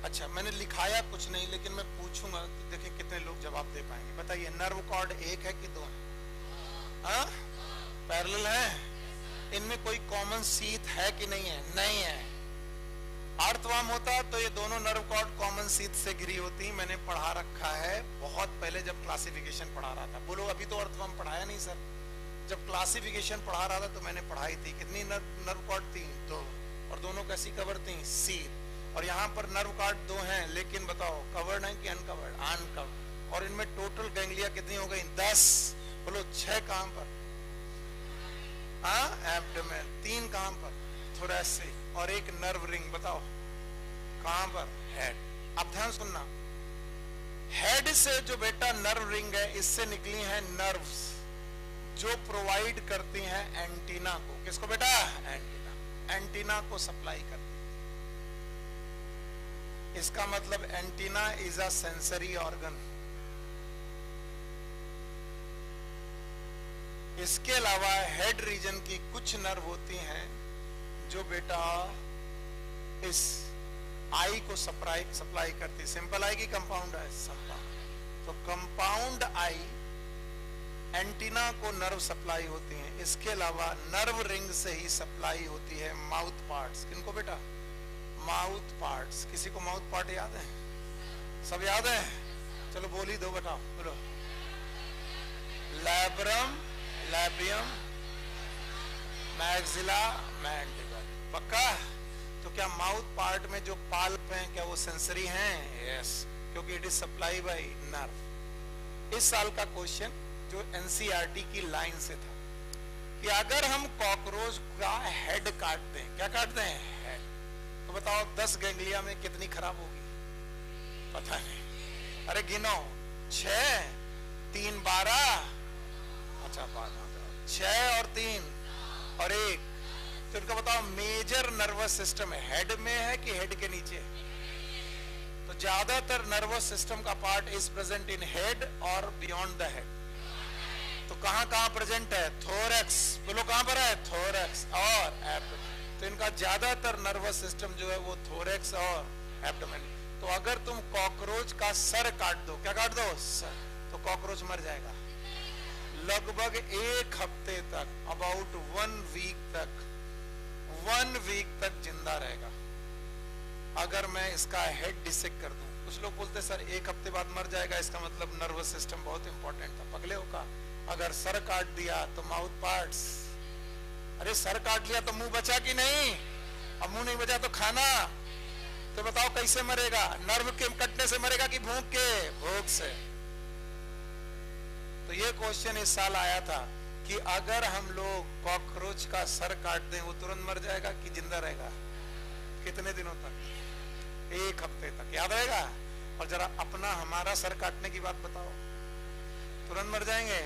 [SPEAKER 1] अच्छा, मैंने लिखाया कुछ नहीं, लेकिन मैं पूछूंगा कि देखिए कितने लोग जवाब दे पाएंगे। बताइए, नर्व कॉर्ड एक है कि 2 है? पैरेलल है? इनमें कोई कॉमन सीथ है कि नहीं है? नहीं है। अर्थवर्म होता तो ये दोनों नर्व कॉर्ड कॉमन सीथ से घिरी होती। मैंने पढ़ा रखा है बहुत पहले जब क्लासिफिकेशन पढ़ा रहा था। बोलो अभी तो अर्थवर्म पढ़ाया नहीं सर। जब क्लासिफिकेशन पढ़ा रहा था तो मैंने पढ़ाई थी। कितनी नर्व कॉर्ड थी? 2। और दोनों कैसी कवर थी? सीथ। और यहाँ पर नर्व कॉर्ड 2 हैं, लेकिन बताओ कवर्ड है कि अनकवर्ड? अनकवर्ड। और इनमें टोटल गैंग्लिया कितनी हो गई? 10। बोलो 6 कहां पर? एब्डोमेन। 3 कहां पर? थोरैसिक। और 1 नर्व रिंग, बताओ कहां पर? हेड। अब ध्यान सुनना, हेड से जो बेटा नर्व रिंग है, इससे निकली हैं नर्व्स जो प्रोवाइड करती हैं एंटीना को। किसको बेटा? एंटीना। एंटीना को सप्लाई करती। इसका मतलब antenna is a sensory organ. इसके अलावा हेड रीजन की कुछ नर्व होती हैं जो बेटा इस आई को सप्लाई करती। सिंपल आई की कंपाउंड आई? तो कंपाउंड आई एंटीना को नर्व सप्लाई होती हैं। इसके अलावा नर्व रिंग से ही सप्लाई होती है माउथ पार्ट्स। किनको बेटा? Mouth parts. किसी को माउथ पार्ट याद है? सब याद है? चलो बोल ही दो, बताओ, बोलो। Labrum, लैबियम, maxilla, mandible. पक्का? तो क्या माउथ पार्ट में जो पाल्प हैं क्या वो सेंसरी हैं? यस, क्योंकि it is supply bye nerve. इस साल का क्वेश्चन जो एनसीईआरटी की लाइन से था कि अगर हम कॉकरोच का हेड काट दें, क्या काट दें? हेड, तो बताओ 10 गैंग्लिया में कितनी खराब होगी? पता नहीं। अरे गिनो, 6, 3, 12। अच्छा 12, 6 और 3 और 1। तो इनका बताओ मेजर नर्वस सिस्टम हेड में है कि हेड के नीचे? तो ज्यादातर नर्वस सिस्टम का part is present in head और बियॉन्ड द हेड। तो कहां कहां प्रेजेंट है? थोरैक्स। बोलो कहां पर है? थोरैक्स और एब्डोमेन। तो इनका ज्यादातर नर्वस सिस्टम जो है वो थोरैक्स और एब्डोमेन। तो अगर तुम कॉकरोच का सर काट दो, क्या काट दो? सर, तो कॉकरोच मर जाएगा लगभग 1 हफ्ते तक, अबाउट 1 वीक तक, 1 वीक तक जिंदा रहेगा अगर मैं इसका हेड डिसेक्ट कर दूं। कुछ लोग बोलते सर 1 हफ्ते बाद मर जाएगा, इसका मतलब नर्वस सिस्टम बहुत इंपॉर्टेंट था। पगले हो का? अगर सर काट दिया तो माउथ पार्ट्स। अरे सर काट लिया तो मुंह बचा कि नहीं? अब मुंह नहीं बचा तो खाना। तो बताओ कैसे मरेगा? नर्व के कटने से मरेगा कि भूख के? भूख से। तो ये क्वेश्चन इस साल आया था कि अगर हम लोग कॉकरोच का सर काट दें वो तुरंत मर जाएगा कि जिंदा रहेगा? कितने दिनों तक? 1 हफ्ते तक। याद रहेगा? और जरा अपना हमारा सर काटने की बात बताओ, तुरंत मर जाएंगे?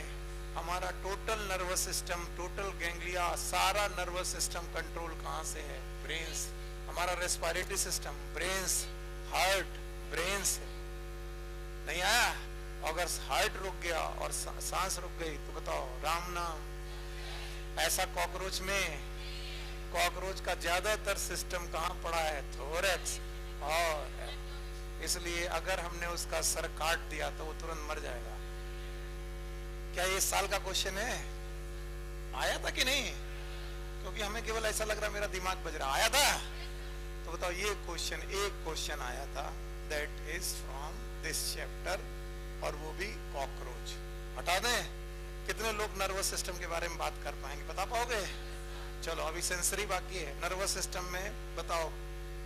[SPEAKER 1] हमारा total nervous system, total ganglia, सारा नर्वस सिस्टम कंट्रोल कहां से है? ब्रेन से। हमारा respiratory system brain, heart brain से। नहीं आया? अगर हार्ट रुक गया और सांस रुक गई तो बताओ राम नाम। ऐसा कॉकरोच में, कॉकरोच का ज्यादातर सिस्टम कहां पड़ा है? थोरैक्स। और इसलिए अगर हमने उसका सर काट दिया तो वो तुरंत मर जाएगा। क्या ये साल का क्वेश्चन है? आया था कि नहीं? क्योंकि हमें केवल ऐसा लग रहा मेरा दिमाग बज रहा। आया था? तो बताओ ये क्वेश्चन, एक क्वेश्चन आया था, that is from this chapter, और वो भी कॉकरोच। हटा दें? कितने लोग नर्वस सिस्टम के बारे में बात कर पाएंगे? बता पाओगे? चलो अभी सेंसरी बाकी है। नर्वस सिस्टम में बताओ,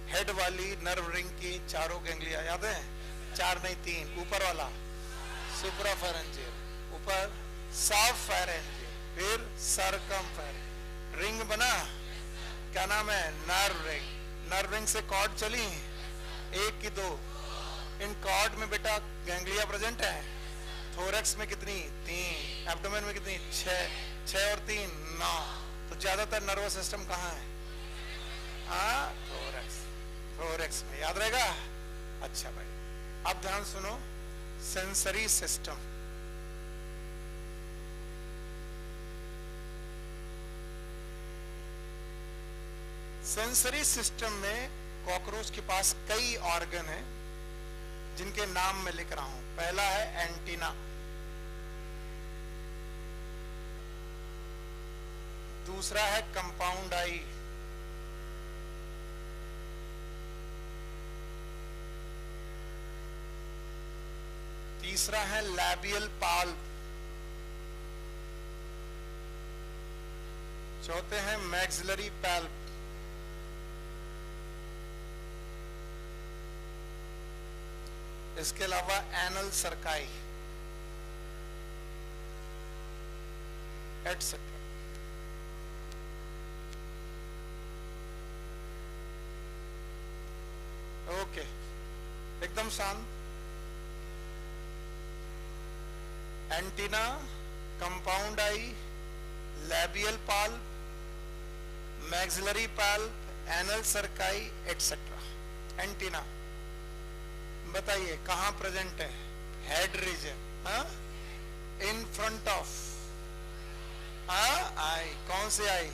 [SPEAKER 1] हेड वाली नर्व रिंग की चारों गैंग्लिया याद है? 4 नहीं 3। ऊपर वाला सुप्राफेरेंजियल, ऊपर सबफेरेंजियल, फिर सर्कमफेरेंजियल। रिंग बना, क्या नाम है? Nerve ring. नर्व रिंग से कॉर्ड चली, 1 की 2। इन कॉर्ड में बेटा गैंग्लिया प्रेजेंट है। थोरैक्स में कितनी? 3। एब्डोमेन में कितनी? 6 और 3 9। तो ज्यादातर नर्वस सिस्टम कहाँ है? हाँ, थोरैक्स। थोरैक्स में याद रहेगा? अच्छा भाई, अब ध्यान सुनो। सेंसरी सिस्टम, सेंसरी सिस्टम में कॉकरोच के पास कई ऑर्गन हैं जिनके नाम मैं लिख रहा हूं। पहला है एंटीना, दूसरा है कंपाउंड आई, तीसरा है लैबियल पाल्प, चौथे हैं मैक्सिलरी पाल्प, इसके अलावा एनल सर्काई एटसेट्रा। ओके, एकदम शांत। Antenna, compound eye, labial palp, maxillary palp, anal cerci etcetera. Antenna बताइए कहां प्रेजेंट है? Head region, in front of eye. कौन से आई?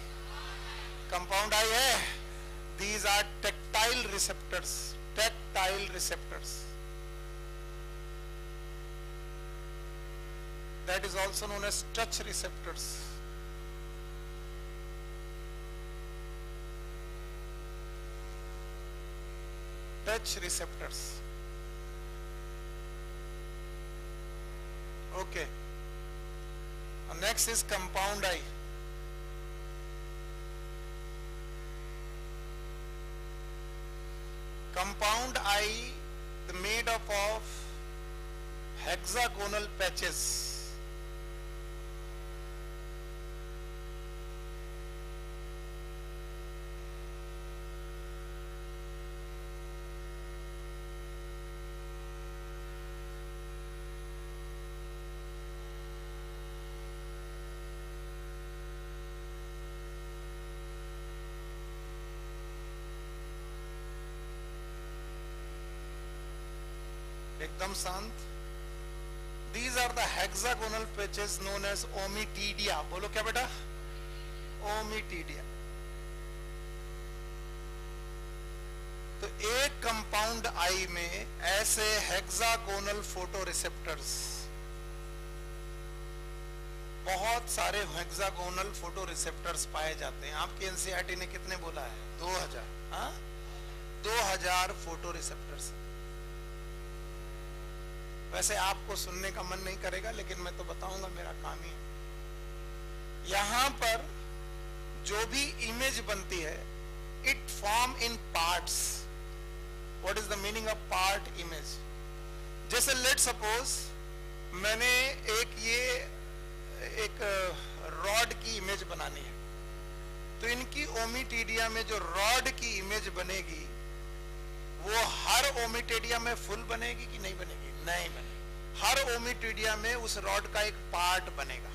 [SPEAKER 1] कंपाउंड आई है। These are tactile receptors, tactile receptors, that is also known as touch receptors. Touch receptors. Okay. Next is compound eye. Compound eye, made up of hexagonal patches. एकदम शांत। These are the hexagonal patches known as ommatidia. बोलो क्या बेटा? ommatidia. तो एक compound आई में ऐसे hexagonal photo receptors, बहुत सारे हेक्सागोनल फोटो रिसेप्टर्स पाए जाते हैं। आपके एनसीईआरटी ने कितने बोला है? 2000। 2000 फोटो रिसेप्टर्स। वैसे आपको सुनने का मन नहीं करेगा, लेकिन मैं तो बताऊंगा, मेरा काम ही है। यहां पर जो भी इमेज बनती है, it form in parts. What is the meaning of part image? जैसे लेट सपोज मैंने एक रॉड की इमेज बनानी है, तो इनकी ओमिटीडिया में जो रॉड की इमेज बनेगी वो हर ओमिटीडिया में फुल बनेगी कि नहीं बनेगी? नहीं बनेगी। हर ओमिटीडिया में उस रॉड का एक पार्ट बनेगा।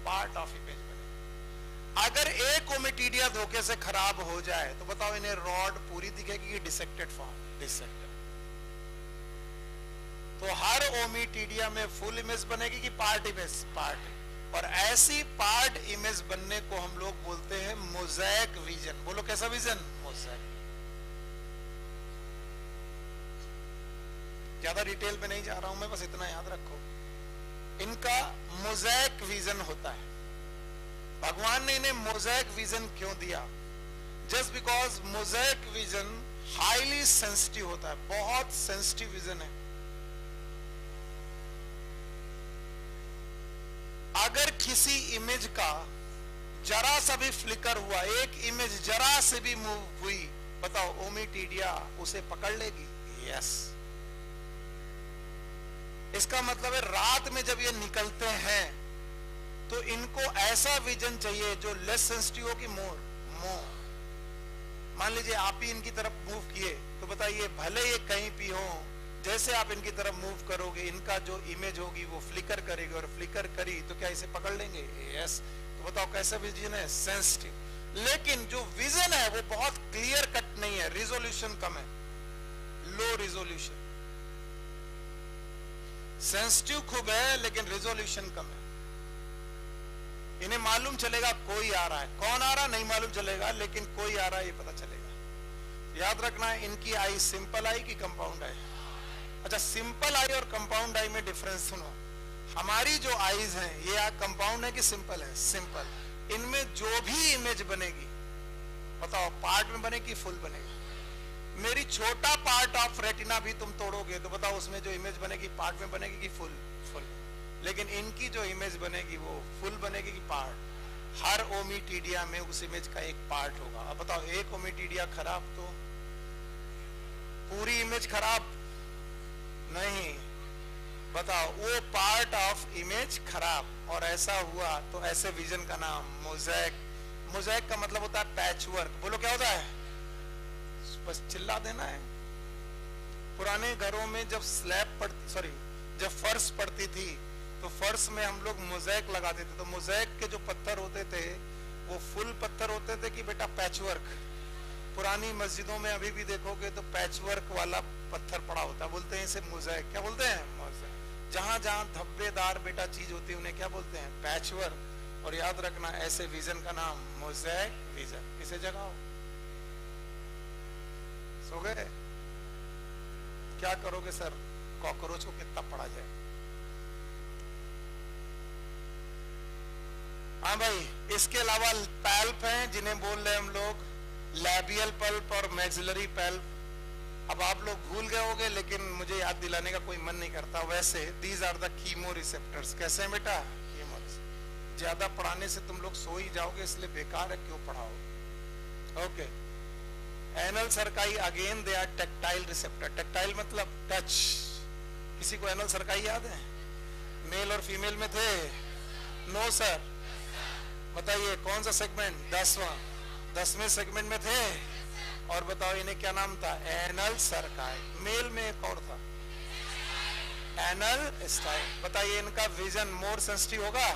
[SPEAKER 1] पार्ट ऑफ इमेज बनेगा। अगर एक ओमिटीडिया धोखे से खराब हो जाए तो बताओ इन्हें रॉड पूरी दिखेगी कि डिसेक्टेड फॉर्म? डिसेक्टेड। तो हर ओमिटीडिया में फुल इमेज बनेगी कि पार्ट इमेज? पार्ट। और ऐसी पार्ट इमेज बनने को हम लोग बोलते हैं मोज़ेक विजन। बोलो कैसा विजन? मोज़ेक। ज्यादा डिटेल में नहीं जा रहा हूं मैं, बस इतना याद रखो, इनका मोज़ेक विजन होता है। भगवान ने इन्हें मोज़ेक विजन क्यों दिया? Just because mosaic vision highly sensitive होता है, बहुत सेंसिटिव विजन है। अगर किसी इमेज का जरा सा भी फ्लिकर हुआ, एक इमेज जरा से भी मूव हुई, बताओ ओमिटीडिया उसे पकड़ लेगी? यस। इसका मतलब है रात में जब ये निकलते हैं तो इनको ऐसा विजन चाहिए जो लेस सेंसिटिव हो कि मोर। मान लीजिए आप ही इनकी तरफ मूव किए तो बताइए भले ये कहीं भी हो, जैसे आप इनकी तरफ मूव करोगे इनका जो इमेज होगी वो फ्लिकर करेगी, और फ्लिकर करी तो क्या इसे पकड़ लेंगे? यस। तो बताओ कैसा विजन है? सेंसिटिव। लेकिन जो विजन है वो बहुत क्लियर कट नहीं है, रिजोल्यूशन कम है, लो रिजोल्यूशन। सेंसिटिव खूब है लेकिन रिजोल्यूशन कम है। इन्हें मालूम चलेगा कोई आ रहा है, कौन आ रहा नहीं मालूम चलेगा, लेकिन कोई आ रहा है ये पता चलेगा। याद रखना है इनकी आई सिंपल आई कि कंपाउंड आई? अच्छा, सिंपल आई और कंपाउंड आई में डिफरेंस सुनो। हमारी जो आईज हैं ये कंपाउंड है कि सिंपल है? सिंपल। इनमें जो भी इमेज बनेगी बताओ पार्ट में बनेगी फुल बनेगी? मेरी छोटा पार्ट ऑफ रेटिना भी तुम तोड़ोगे तो बताओ उसमें जो इमेज बनेगी पार्ट में बनेगी कि फुल? फुल। लेकिन इनकी जो इमेज बनेगी वो फुल बनेगी कि पार्ट? हर ओमिटीडिया में उस इमेज का एक पार्ट होगा। अब बताओ एक ओमिटीडिया खराब तो पूरी इमेज खराब नहीं, बताओ वो पार्ट ऑफ इमेज खराब। और ऐसा हुआ तो ऐसे विजन का नाम मोज़ेक। मोज़ेक का मतलब होता है पैचवर्क। बोलो क्या होता है? बस चिल्ला देना है। पुराने घरों में जब जब फर्श पड़ती थी तो फर्श में हम लोग मोज़ेक लगाते थे। तो मोज़ेक के जो पत्थर होते थे वो फुल पत्थर होते थे कि बेटा पैचवर्क? पुरानी मस्जिदों में अभी भी देखोगे तो पैचवर्क वाला पत्थर पड़ा होता है, बोलते हैं इसे मोज़ेक। क्या बोलते हैं? मोज़ेक। जहां जहां धब्बेदार बेटा चीज होती है उन्हें क्या बोलते हैं? पैचवर्क। और याद रखना ऐसे विजन का नाम मोज़ेक विजन। इसे जगाओ। सो गए? क्या करोगे सर? कॉकरोच को कितना पड़ा जाए? हाँ भाई, इसके अलावा पल्प हैं जिन्हें बोल रहे हैं हम लोग लैबियल पल्प और मैक्सिलरी पल्प। अब आप लोग भूल गए होंगे लेकिन मुझे याद दिलाने का कोई मन नहीं करता। वैसे these are the chemo receptors. कैसे हैं बेटा? Chemo receptor. ज्यादा पढ़ाने से तुम लोग सो ही जाओगे, इसलिए बेकार है, क्यों पढ़ाओ? Okay. Anal cerci again they are tactile receptor. Tactile मतलब टच। किसी को एनल सरकाई याद है? मेल और फीमेल में थे? No sir. बताइए कौन सा सेगमेंट? 10वां। 10वें सेगमेंट में थे। और बताओ इन्हें क्या नाम था? एनल सरकाई। मेल में एक और था एनल स्टाइल। बताइए इनका विजन मोर सेंसिटिव होगा?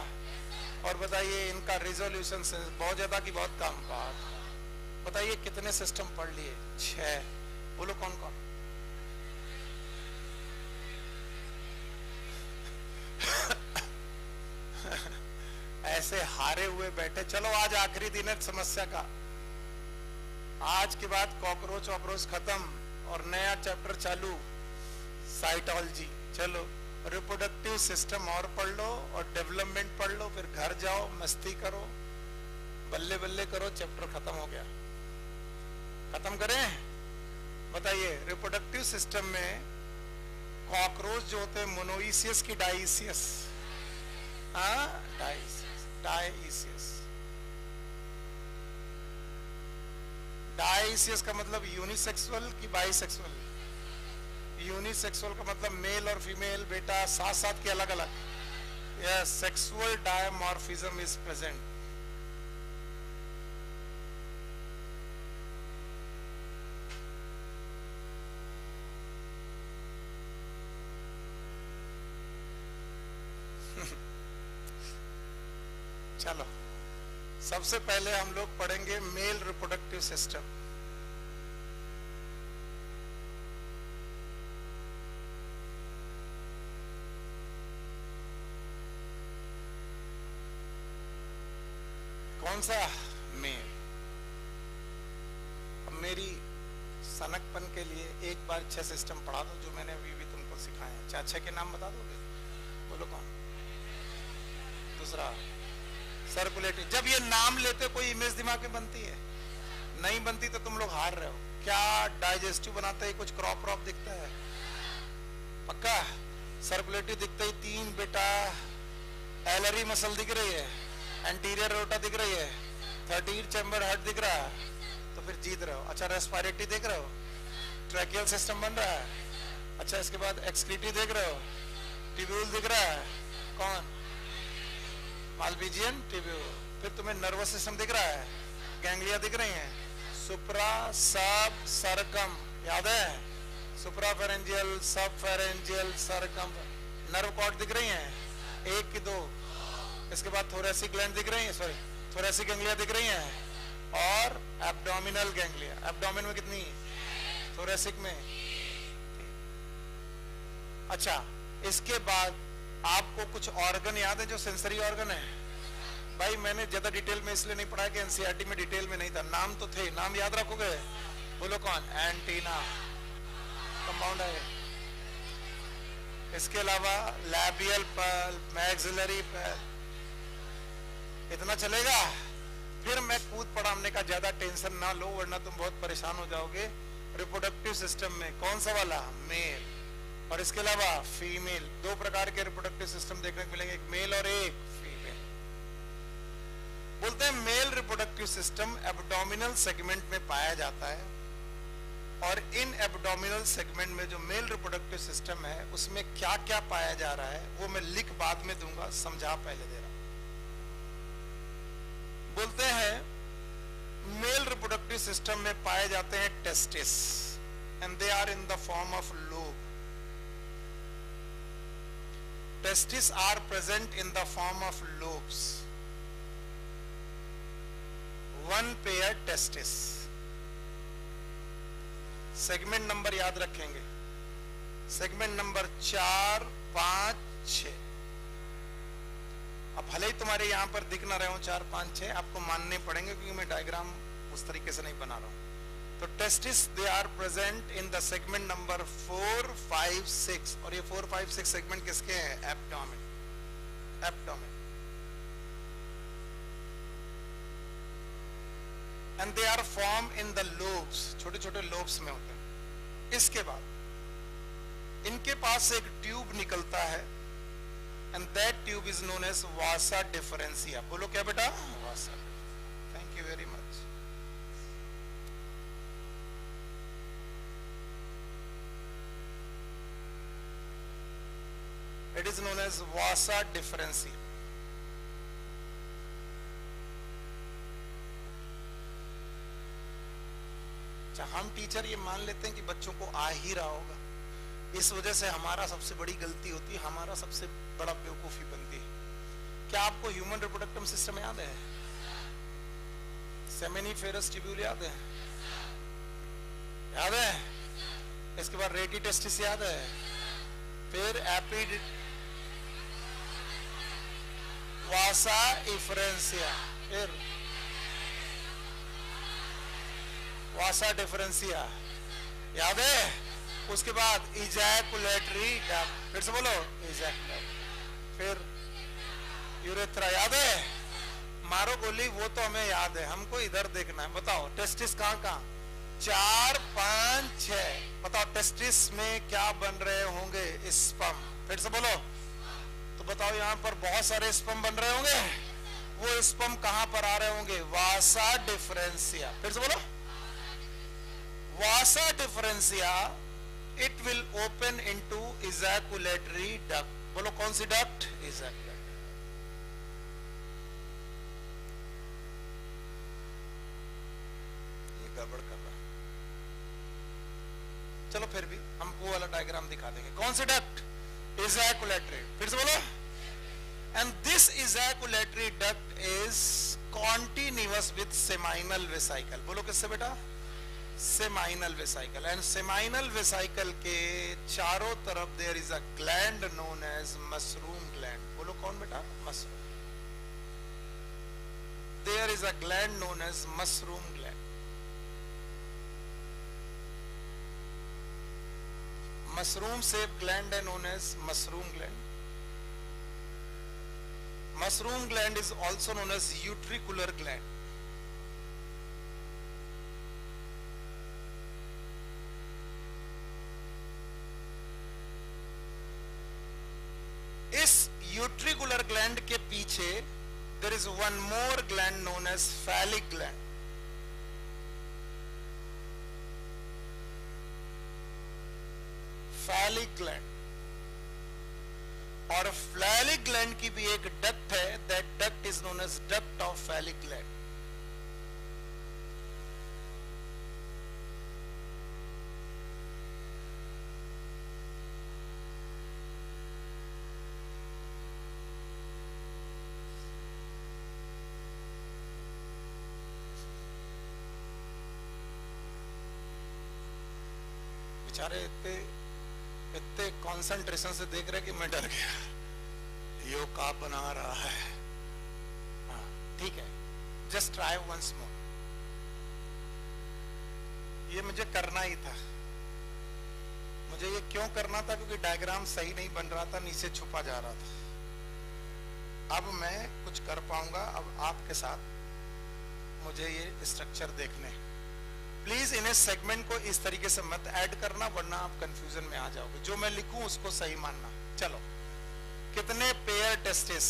[SPEAKER 1] और बताइए इनका रिजोल्यूशन बहुत ज्यादा कि बहुत कम? बताइए कितने सिस्टम पढ़ लिए? 6। बोलो कौन कौन? ऐसे हारे हुए बैठे। चलो आज आखिरी दिन है समस्या का। आज के बाद कॉकरोच वॉकरोच खत्म और नया चैप्टर चालू, साइटोलॉजी। चलो रिप्रोडक्टिव सिस्टम और पढ़ लो और डेवलपमेंट पढ़ लो, फिर घर जाओ मस्ती करो, बल्ले बल्ले करो, चैप्टर खत्म हो गया। खत्म करें? बताइए रिप्रोडक्टिव सिस्टम में कॉकरोच जो होते हैं मोनोइसियस की डाइसियस? डाइसियस। डाइसियस का मतलब यूनिसेक्सुअल कि बाइसेक्सुअल? यूनिसेक्सुअल का मतलब मेल और फीमेल बेटा साथ साथ के अलग अलग? Yes, sexual dimorphism is present. चलो सबसे पहले हम लोग पढ़ेंगे मेल रिप्रोडक्टिव सिस्टम। कौन सा? मेल। अब मेरी सनकपन के लिए एक बार 6 सिस्टम पढ़ा दो जो मैंने अभी भी तुमको सिखाए हैं। 6 के नाम बता दोगे? बोलो कौन? दूसरा सर्कुलेटिव। जब ये नाम लेते कोई इमेज दिमाग में बनती है? नहीं बनती तो तुम लोग हार रहे हो। क्या डाइजेस्टिव बनाते ही कुछ क्रॉप क्रॉप दिखता है? पक्का? सर्कुलेटिव दिखता ही 3 बेटा एलरी मसल दिख रही है, एंटीरियर रोटा दिख रही है, 13 चैम्बर हार्ट दिख रहा है, तो फिर जीत रहे हो। अच्छा रेस्पिरेटरी देख रहे हो, ट्रैकियल सिस्टम बन रहा है। अच्छा इसके बाद एक्सक्रीटिव देख रहे हो, ट्यूब्यूल दिख रहा है। कौन? Malpighian tubule. फिर तुम्हें नर्वस सिस्टम दिख रहा है, गैंग्लिया दिख रही हैं, सुप्रा सब सरकम, याद है? सुप्रा फेरेंजियल, सब फेरेंजियल, सरकम। नर्व कॉर्ड दिख रही हैं, 1 की 2। इसके बाद थोरेसिक ग्लैंड दिख रही हैं, सॉरी थोरेसिक गैंग्लिया दिख रही हैं, और एब्डोमिनल गैंग्लिया। एब्डोमिन में कितनी? थोरेसिक में। अच्छा इसके बाद आपको कुछ ऑर्गन याद है जो सेंसरी ऑर्गन है? भाई मैंने ज्यादा डिटेल में इसलिए नहीं पढ़ा कि एनसीईआरटी में डिटेल में नहीं था। नाम तो थे, नाम याद रखोगे? बोलो कौन? एंटीना कंपाउंड है। इसके अलावा लैबियल पल्प, मैक्सिलरी पल्प, इतना चलेगा? फिर मैं कूद पड़ा, हमने कहा ज्यादा टेंशन ना लो वरना तुम बहुत परेशान हो जाओगे। रिप्रोडक्टिव सिस्टम में कौन सा वाला? मेल। और इसके अलावा फीमेल। 2 प्रकार के रिप्रोडक्टिव सिस्टम देखने को मिलेंगे, एक मेल और एक फीमेल। बोलते हैं mail reproductive system abdominal segment में पाया जाता है, और इन एब्डोमिनल सेगमेंट में जो मेल रिप्रोडक्टिव सिस्टम है उसमें क्या क्या पाया जा रहा है वो मैं लिख बाद में दूंगा, समझा पहले दे रहा हूं। बोलते हैं मेल रिप्रोडक्टिव सिस्टम में पाए जाते हैं testis, and they are in the form of lobe. Testis are present in the form of lobes. 1 pair testis. Segment number याद रखेंगे, सेगमेंट नंबर 4, 5, 6। अब भले ही तुम्हारे यहां पर दिख ना रहे हो 4, 5, 6, आपको मानने पड़ेंगे क्योंकि मैं डायग्राम उस तरीके से नहीं बना रहा हूं। तो testis they are present in the segment number 4, 5, 6, और ये 4, 5, 6 सेगमेंट किसके हैं? Abdomen. Abdomen. And they are form in the lobes, छोटे छोटे लोब्स में होते हैं। इसके बाद इनके पास एक ट्यूब निकलता है, and that tube is known as vasa differentia. बोलो क्या बेटा? Vasa. Thank you very much. It is known as vasa differentia. हम टीचर ये मान लेते हैं कि बच्चों को आ ही रहा होगा, इस वजह से हमारा सबसे बड़ी गलती होती है, हमारा सबसे बड़ा बेवकूफी बनती है। क्या आपको ह्यूमन रिप्रोडक्टिव सिस्टम याद है? सेमिनिफेरस ट्यूब्यूल याद है? याद है? इसके बाद रेटी टेस्टिस याद है? फिर एपिड वासा इफरेंशिया, फिर वासा डिफरेंशिया, याद है? उसके बाद इजैकुलेटरी डक्ट, फिर से बोलो इजैकुलेटरी, फिर यूरेथ्रा, याद है? मारो गोली, वो तो हमें याद है, हमको इधर देखना है। बताओ टेस्टिस कहाँ कहाँ? 4, 5, 6। बताओ टेस्टिस में क्या बन रहे होंगे? स्पर्म। फिर से बोलो। तो बताओ यहाँ पर बहुत सारे स्पर्म बन रहे होंगे, वो स्पर्म कहाँ पर आ रहे होंगे? वासा डिफरेंशिया। फिर से बोलो। Vasa differentia, it will open into ejaculatory duct. बोलो कौन सी duct? Ejaculatory। ये गड़बड़ कर रहा। चलो फिर भी हम वो वाला डायग्राम दिखा देंगे। कौन सी duct? Ejaculatory। फिर से बोलो। And this ejaculatory duct is continuous with seminal vesicle. बोलो किससे बेटा? Seminal vesicle. And seminal vesicle के चारों तरफ there is a gland known as mushroom gland. बोलो कौन बेटा? Mushroom. There is a gland known as mushroom gland. Mushroom shape gland है known as mushroom gland. Mushroom gland is also known as utricular gland. इस utricular gland के पीछे there is one more gland known as phallic gland. Phallic gland. और phallic gland की भी एक duct है. That duct is known as duct of phallic gland. बेचारे इतने कंसंट्रेशन से देख रहे कि मैं डर गया. यो का बना रहा है. ठीक है, जस्ट ट्राई वंस मोर. ये मुझे करना ही था. मुझे ये क्यों करना था? क्योंकि डायग्राम सही नहीं बन रहा था, नीचे छुपा जा रहा था. अब मैं कुछ कर पाऊंगा. अब आपके साथ मुझे ये स्ट्रक्चर देखने. प्लीज इन्हें सेगमेंट को इस तरीके से मत ऐड करना, वरना आप कंफ्यूजन में आ जाओगे. जो मैं लिखूं उसको सही मानना. चलो, कितने pair testis?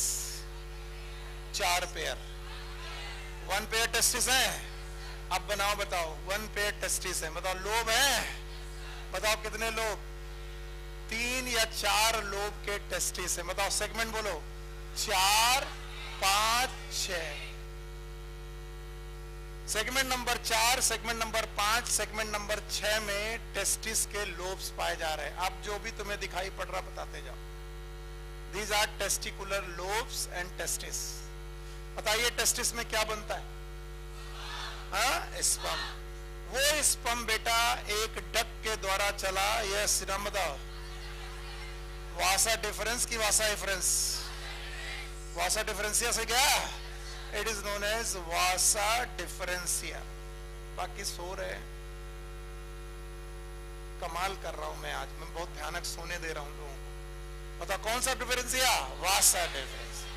[SPEAKER 1] 4 pair. 1 pair testis है. अब बनाओ, बताओ. 1 पेयर टेस्टिस है. बताओ लोब है. बताओ कितने लोब? 3 या 4 लोब के टेस्टिस है. बताओ सेगमेंट बोलो. 4, 5, 6. Segment number 4, segment number 5, segment number 6 में टेस्टिस के लोब्स पाए जा रहे हैं. अब जो भी तुम्हें दिखाई पड़ रहा बताते जाओ. These are testicular lobes and testis. बताइए टेस्टिस में क्या बनता है? स्पर्म. वो स्पर्म बेटा एक डक्ट के द्वारा चला. यह सिरा बताओ. वासा डिफरेंस की वासा डिफरेंस? वासा डिफरेंसिया से क्या? इट इज नोन एज वासा डिफरेंसिया. बाकी सो रहे. कमाल कर रहा हूं मैं आज. मैं बहुत भयानक सोने दे रहा हूं लोगों को. पता कौन सा डिफरेंसिया? वासा डिफरेंसिया.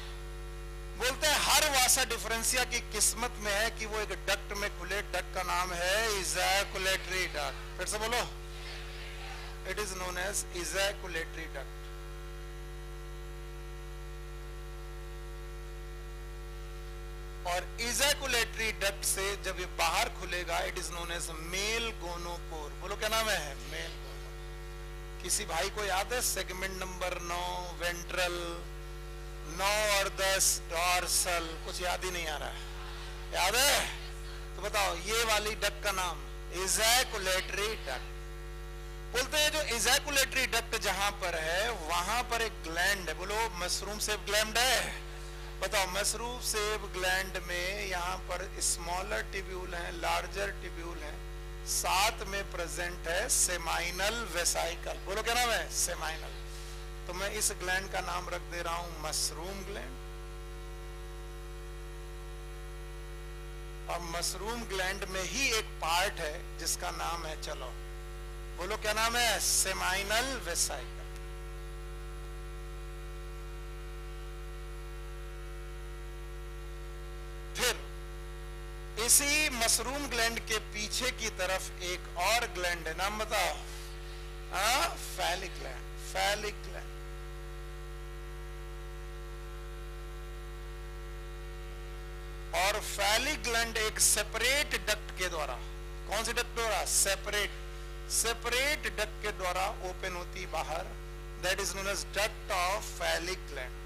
[SPEAKER 1] बोलते हैं हर वासा डिफरेंसिया की किस्मत में है कि वो एक डक्ट में खुले. डक्ट का नाम है इजैकुलेटरी डक्ट. फिर से बोलो. It is known as ejaculatory duct. और इजैकुलेटरी डक्ट से जब ये बाहर खुलेगा it is known as male gonopore. बोलो क्या नाम है? Male gonopore. किसी भाई को याद है सेगमेंट नंबर 9 वेंट्रल, 9 और 10 डॉर्सल? कुछ याद ही नहीं आ रहा है. याद है? तो बताओ ये वाली डक्ट का नाम इजैकुलेटरी डक्ट. बोलते हैं जो इजैकुलेटरी डक्ट जहां पर है वहां पर एक ग्लैंड है. बोलो मशरूम शेप ग्लैंड है. बताओ मशरूम शेप ग्लैंड में यहाँ पर स्मॉलर टिब्यूल है, लार्जर टिब्यूल है, साथ में प्रेजेंट है सेमाइनल वेसाइकल. बोलो क्या नाम है? सेमाइनल. तो मैं इस ग्लैंड का नाम रख दे रहा हूं मशरूम ग्लैंड. और मशरूम ग्लैंड में ही एक पार्ट है जिसका नाम है, चलो बोलो क्या नाम है? Seminal vesicle. फिर इसी मशरूम ग्लैंड के पीछे की तरफ एक और ग्लैंड है. नाम बताओ. Phallic gland. Phallic gland. और फैलिक ग्लैंड एक सेपरेट डक्ट के द्वारा, कौन से डक्ट द्वारा? सेपरेट डक्ट के द्वारा ओपन होती बाहर. That is known as duct of phallic gland.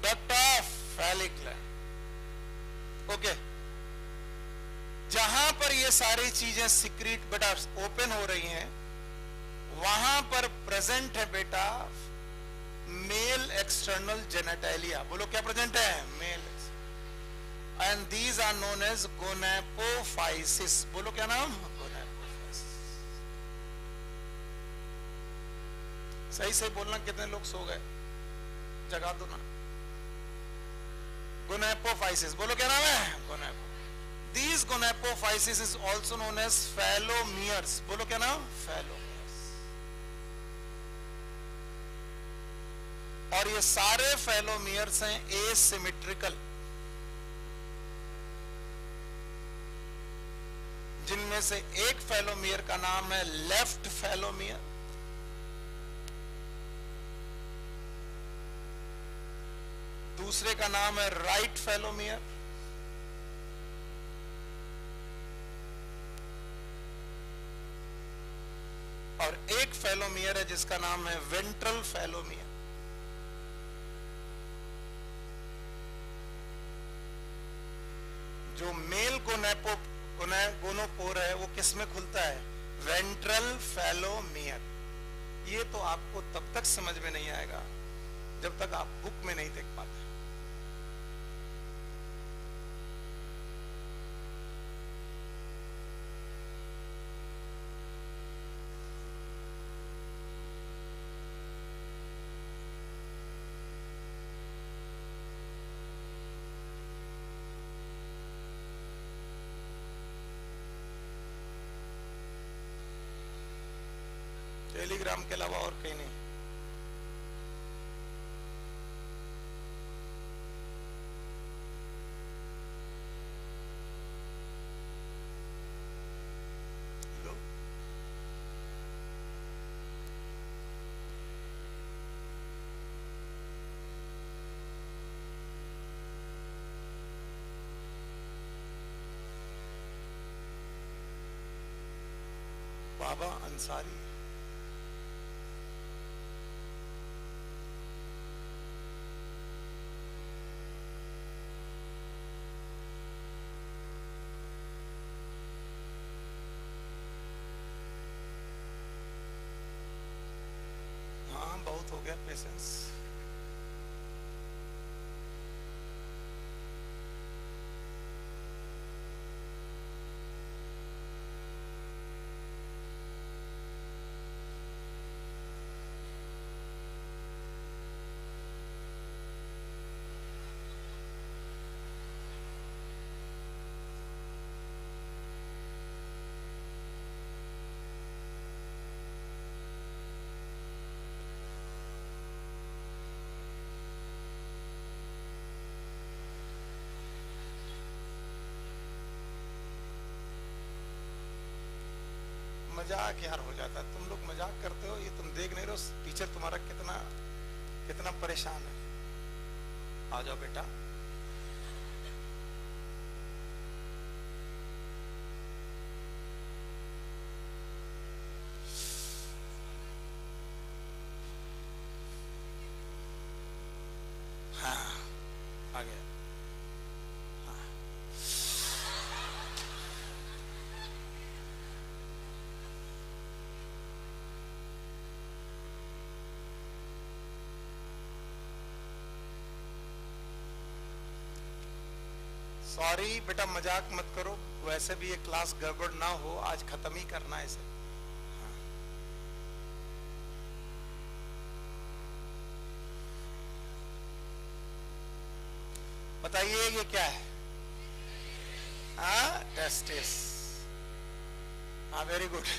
[SPEAKER 1] Duct of phallic gland. Okay. जहां पर ये सारी चीजें सीक्रेट बेटा ओपन हो रही हैं वहां पर प्रेजेंट है बेटा मेल एक्सटर्नल जेनेटालिया। बोलो क्या प्रेजेंट है? Male. And these are known as gonapophysis. बोलो क्या नाम? गोनेपोफाइसिस। सही सही बोलना, कितने लोग सो गए? जगा दो ना। गोनेपोफाइसिस, बोलो क्या नाम है? गोनेपो। These gonapophysis is also known as phallomeres. बोलो क्या नाम? Phallomeres। और ये सारे phallomeres हैं asymmetrical, जिनमें से एक phallomer का नाम है लेफ्ट phallomer, दूसरे का नाम है राइट phallomer, और एक फेलोमियर है जिसका नाम है वेंट्रल फेलोमियर। जो मेल गोनोपोर है वो किस में खुलता है? वेंट्रल फेलोमियर। ये तो आपको तब तक समझ में नहीं आएगा जब तक आप बुक में नहीं देख पाते। टेलीग्राम के अलावा और कहीं नहीं। लो बाबा अंसारी, बहुत हो गया पेशेंस। मजाक यार हो जाता है, तुम लोग मजाक करते हो, ये तुम देख नहीं रहे हो टीचर तुम्हारा कितना कितना परेशान है। आ जाओ बेटा। हाँ आ गया। सॉरी बेटा, मजाक मत करो, वैसे भी ये क्लास गड़बड़ ना हो, आज खत्म ही करना है इसे। हाँ। बताइए ये क्या है? हाँ, टेस्टिस। हाँ वेरी गुड।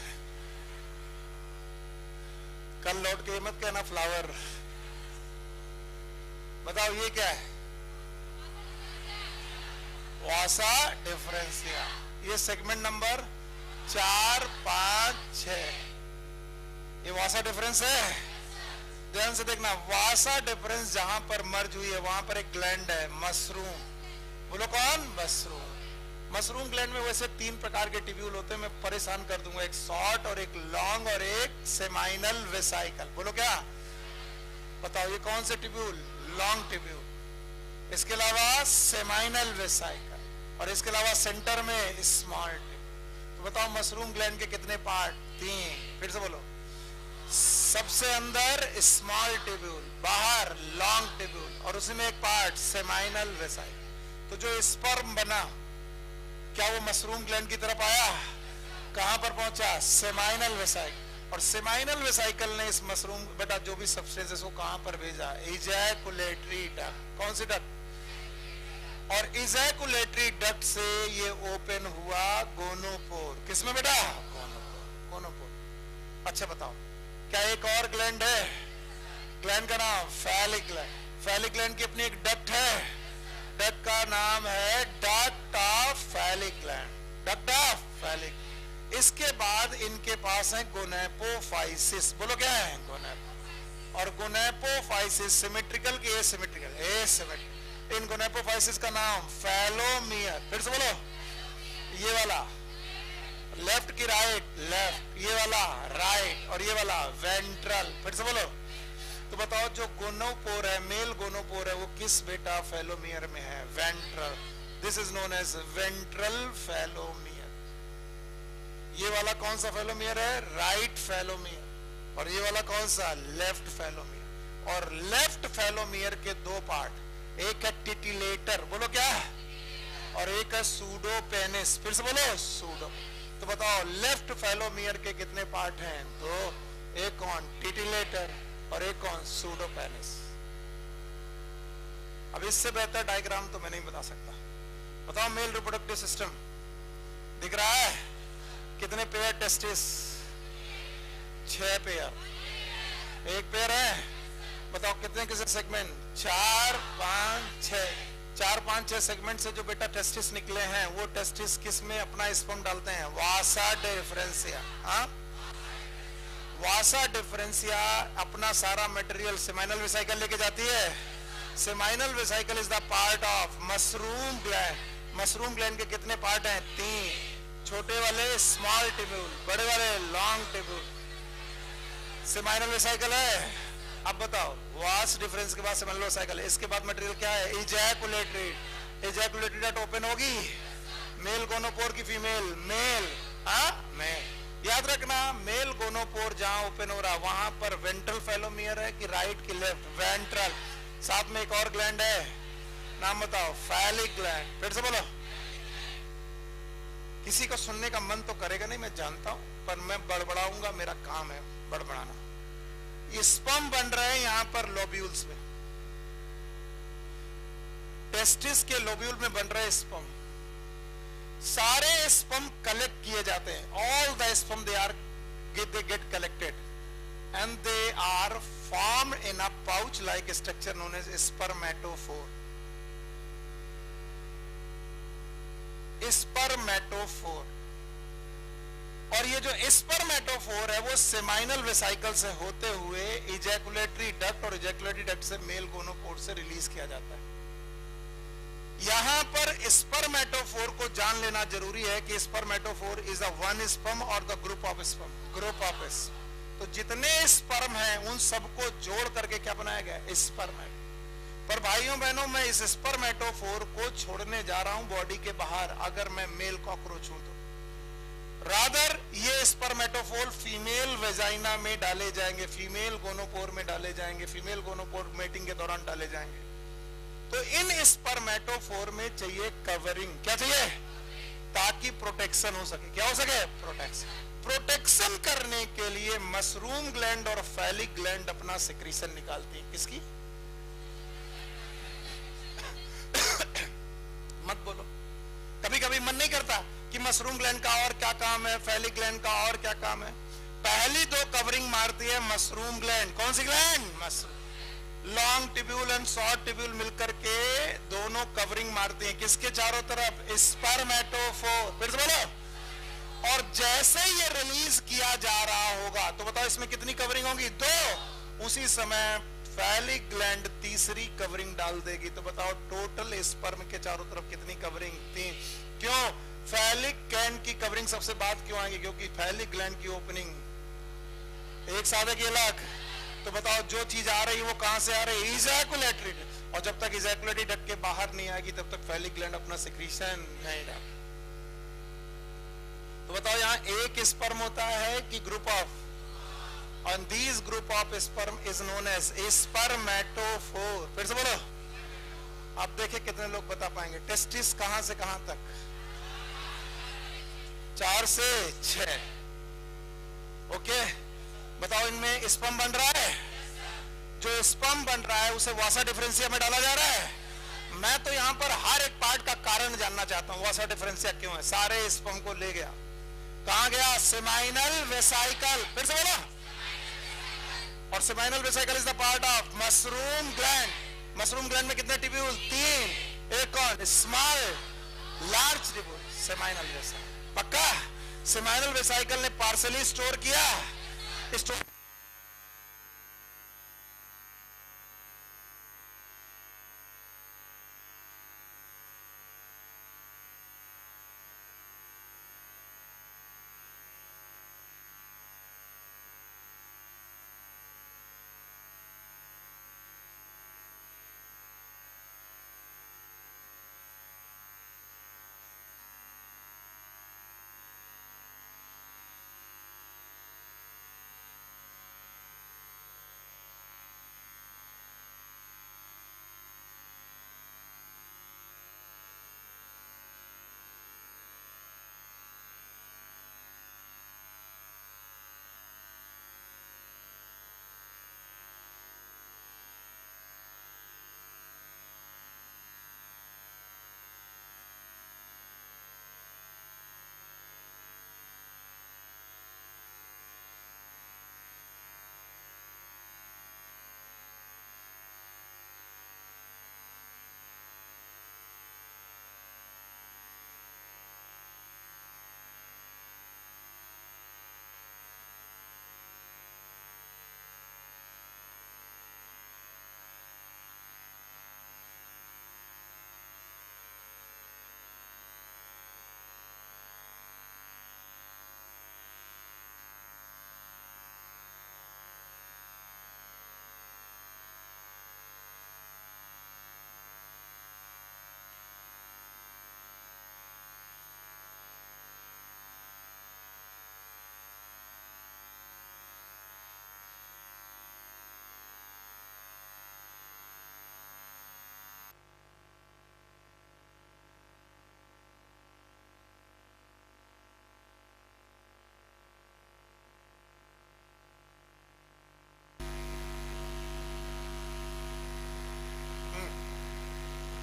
[SPEAKER 1] कल लौट के मत कहना फ्लावर। बताओ ये क्या है? वासा डिफरेंशिया। ये सेगमेंट नंबर 4, 5, 6, ये वासा डिफरेंस है। ध्यान से देखना, वासा डिफरेंस जहां पर मर्ज हुई है वहां पर एक ग्लैंड है, मशरूम। बोलो कौन? मशरूम। मशरूम ग्लैंड में वैसे 3 प्रकार के ट्यूब्यूल होते हैं, मैं परेशान कर दूंगा, एक शॉर्ट और एक लॉन्ग और एक सेमाइनल वेसाइकल। बोलो क्या? बताओ ये कौन से ट्यूब्यूल? Long tubule. इसके अलावा सेमाइनल वेसाइकल, और इसके अलावा सेंटर में स्मॉल ट्यूब। तो बताओ मशरूम ग्लैंड के कितने पार्ट? 3। फिर से बोलो। सबसे अंदर स्मॉल टिब्यूल, बाहर लॉन्ग टिब्यूल, और उसी में एक पार्ट सेमाइनल वेसाइकल। तो जो स्पर्म बना, क्या वो मशरूम ग्लैंड की तरफ आया? कहां पर पहुंचा? Seminal vesicle. और सेमाइनल वेसाइकल ने इस मशरूम बेटा जो भी सब्सटेंसेस को कहां पर भेजा? Ejaculatory duct. कौन सी डक्ट? और इजैकुलेटरी डक्ट से ये ओपन हुआ गोनोपोर। किसमें बेटा? गोनोपोर। गोनोपोर। अच्छा बताओ, क्या एक और ग्लैंड है? ग्लैंड का नाम फैलिक ग्लैंड। फैलिक ग्लैंड की अपनी एक डक्ट है, डक्ट का नाम है duct of phallic gland. Duct of phallic. इसके बाद इनके पास है गोनेपोफाइसिस। बोलो क्या है? गोनेपो। और गोनेपोफाइसिस सिमेट्रिकल की एसिमेट्रिकल? एसिमेट्रिकल। इन गोनेपोफाइसिस का नाम फैलोमियर। फिर से बोलो, ये वाला लेफ्ट की राइट, लेफ्ट, ये वाला राइट, और ये वाला वेंट्रल। फिर से बोलो। तो बताओ जो गोनोपोर है, मेल गोनोपोर है, वो किस बेटा फैलोमियर में है? Ventral. This is known as ventral phallomere. ये वाला कौन सा फैलोमियर है? Right phallomere. और ये वाला कौन सा? Left phallomere. और लेफ्ट फैलोमियर के दो पार्ट, एक है टिटिलेटर, बोलो क्या? और एक है सूडोपेनिस। फिर से बोलो, सूडो। तो बताओ लेफ्ट फैलोमियर के कितने पार्ट हैं? दो। एक कौन? टिटिलेटर, और एक कौन? सूडोपेनिस। अब इससे बेहतर डायग्राम तो मैं नहीं बता सकता। बताओ मेल रिप्रोडक्टिव सिस्टम दिख रहा है? कितने पेयर टेस्टिस? 6 पेयर। एक पेयर है, बताओ कितने किसे सेगमेंट? 4, 5, 6। 4, 5, 6 सेगमेंट से जो बेटा टेस्टिस निकले हैं, वो टेस्टिस किस में अपना स्पर्म डालते हैं? वासा डिफरेंशिया। हाँ, वासा डिफरेंशिया अपना सारा मटेरियल सेमाइनल वेसाइकल लेके जाती है। Seminal vesicle is the part of mushroom gland. Mushroom gland के कितने पार्ट हैं? 3। छोटे वाले स्मॉल टिब्यूल, बड़े वाले लॉन्ग टिब्यूल। सेमाइनल वेसाइकल है। अब बताओ, वास डिफरेंस के बाद सेमाइनल वेसाइकल है। इसके बाद मटेरियल क्या है? इजैकुलेटरी। इजैकुलेटरी डक्ट ओपन होगी, मेल गोनोपोर की फीमेल, मेल। हाँ, मेल। याद रखना, मेल गोनोपोर जहां ओपन हो रहा है वहां पर वेंट्रल फैलोमियर है कि राइट की लेफ्ट? वेंट्रल। साथ में एक और ग्लैंड है, नाम बताओ? Phallic gland. फिर से बोलो। किसी को सुनने का मन तो करेगा नहीं, मैं जानता हूं, पर मैं बड़बड़ाऊंगा, मेरा काम है बड़बड़ाना। ये स्पर्म बन रहे हैं यहां पर लोब्यूल्स में, टेस्टिस के लोब्यूल में बन रहे स्पर्म। सारे स्पर्म कलेक्ट किए जाते हैं। All the sperm they get collected and they are formed in a pouch like structure known as spermatophore. Spermatophore. और ये जो स्पर्मेटोफोर है वो सेमाइनल वेसाइकल से होते हुए इजैकुलेटरी डक्ट, और इजैकुलेटरी डक्ट से मेल गोनोपोर से रिलीज किया जाता है। यहां पर स्पर्मेटोफोर को जान लेना जरूरी है कि स्पर्मेटोफोर इज अ वन स्पर्म और the group of sperm, group of sperm. तो जितने स्पर्म हैं उन सबको जोड़ करके क्या बनाया गया? स्पर्मेटो। पर भाइयों बहनों, मैं इस स्पर्मेटोफोर को छोड़ने जा रहा हूं बॉडी के बाहर, अगर मैं मेल कॉकरोच हूं तो। रादर ये स्पर्मेटोफोर फीमेल वेजाइना में डाले जाएंगे, फीमेल गोनोपोर में डाले जाएंगे, फीमेल गोनोपोर मेटिंग के दौरान डाले जाएंगे। तो इन स्पर्मेटोफोर में चाहिए कवरिंग। क्या चाहिए? ताकि प्रोटेक्शन हो सके। क्या हो सके? प्रोटेक्शन। प्रोटेक्शन करने के लिए मशरूम ग्लैंड और फैलिक ग्लैंड अपना सेक्रीशन निकालती है। किसकी? मत बोलो। कभी कभी मन नहीं करता कि मशरूम ग्लैंड का और क्या काम है, फैलिक ग्लैंड का और क्या काम है। पहली दो कवरिंग मारती है मशरूम ग्लैंड। कौन सी gland? Mushroom. Long tubule and short tubule मिलकर के दोनों कवरिंग मारती हैं। किसके चारों तरफ? स्पर्मेटोफोर। फिर से बोलो। और जैसे ये रिलीज किया जा रहा होगा तो बताओ इसमें कितनी कवरिंग होगी? 2। उसी समय फैलिक ग्लैंड तीसरी कवरिंग डाल देगी। तो बताओ टोटल स्पर्म के चारों तरफ कितनी कवरिंग? 3। क्यों? फैलिक ग्लैंड की कवरिंग सबसे बाद क्यों आएगी? क्योंकि फैलिक ग्लैंड की ओपनिंग एक साधे की अलग। तो बताओ जो चीज आ रही है वो कहां से आ रही है? Ejaculatory duct. और जब तक इजैकुलेटरी डक्ट के बाहर नहीं आएगी तब तक फैलिक ग्लैंड अपना सेक्रीशन नहीं डाल। तो बताओ यहां एक स्पर्म होता है कि group of? and these group of sperm is known as spermatophore. फिर से बोलो. अब देखिए कितने लोग बता पाएंगे. टेस्टिस कहां से कहां तक? 4 से 6. ओके, बताओ इनमें स्पर्म बन रहा है? जो स्पर्म बन रहा है उसे वासा डिफरेंशिया में डाला जा रहा है. मैं तो यहां पर हर एक पार्ट का कारण जानना चाहता हूं. वासा डिफरेंशिया क्यों है? सारे स्पर्म को ले गया. कहां गया? Seminal vesicle. फिर से बोलो. और seminal vesicle is the part of mushroom gland. Mushroom gland में कितने ट्यूब्यूल? 3. एक कौन? Small, large tubule. Seminal vesicle. पक्का? सेमाइनल वेसाइकल ने पार्सली स्टोर किया. स्टोर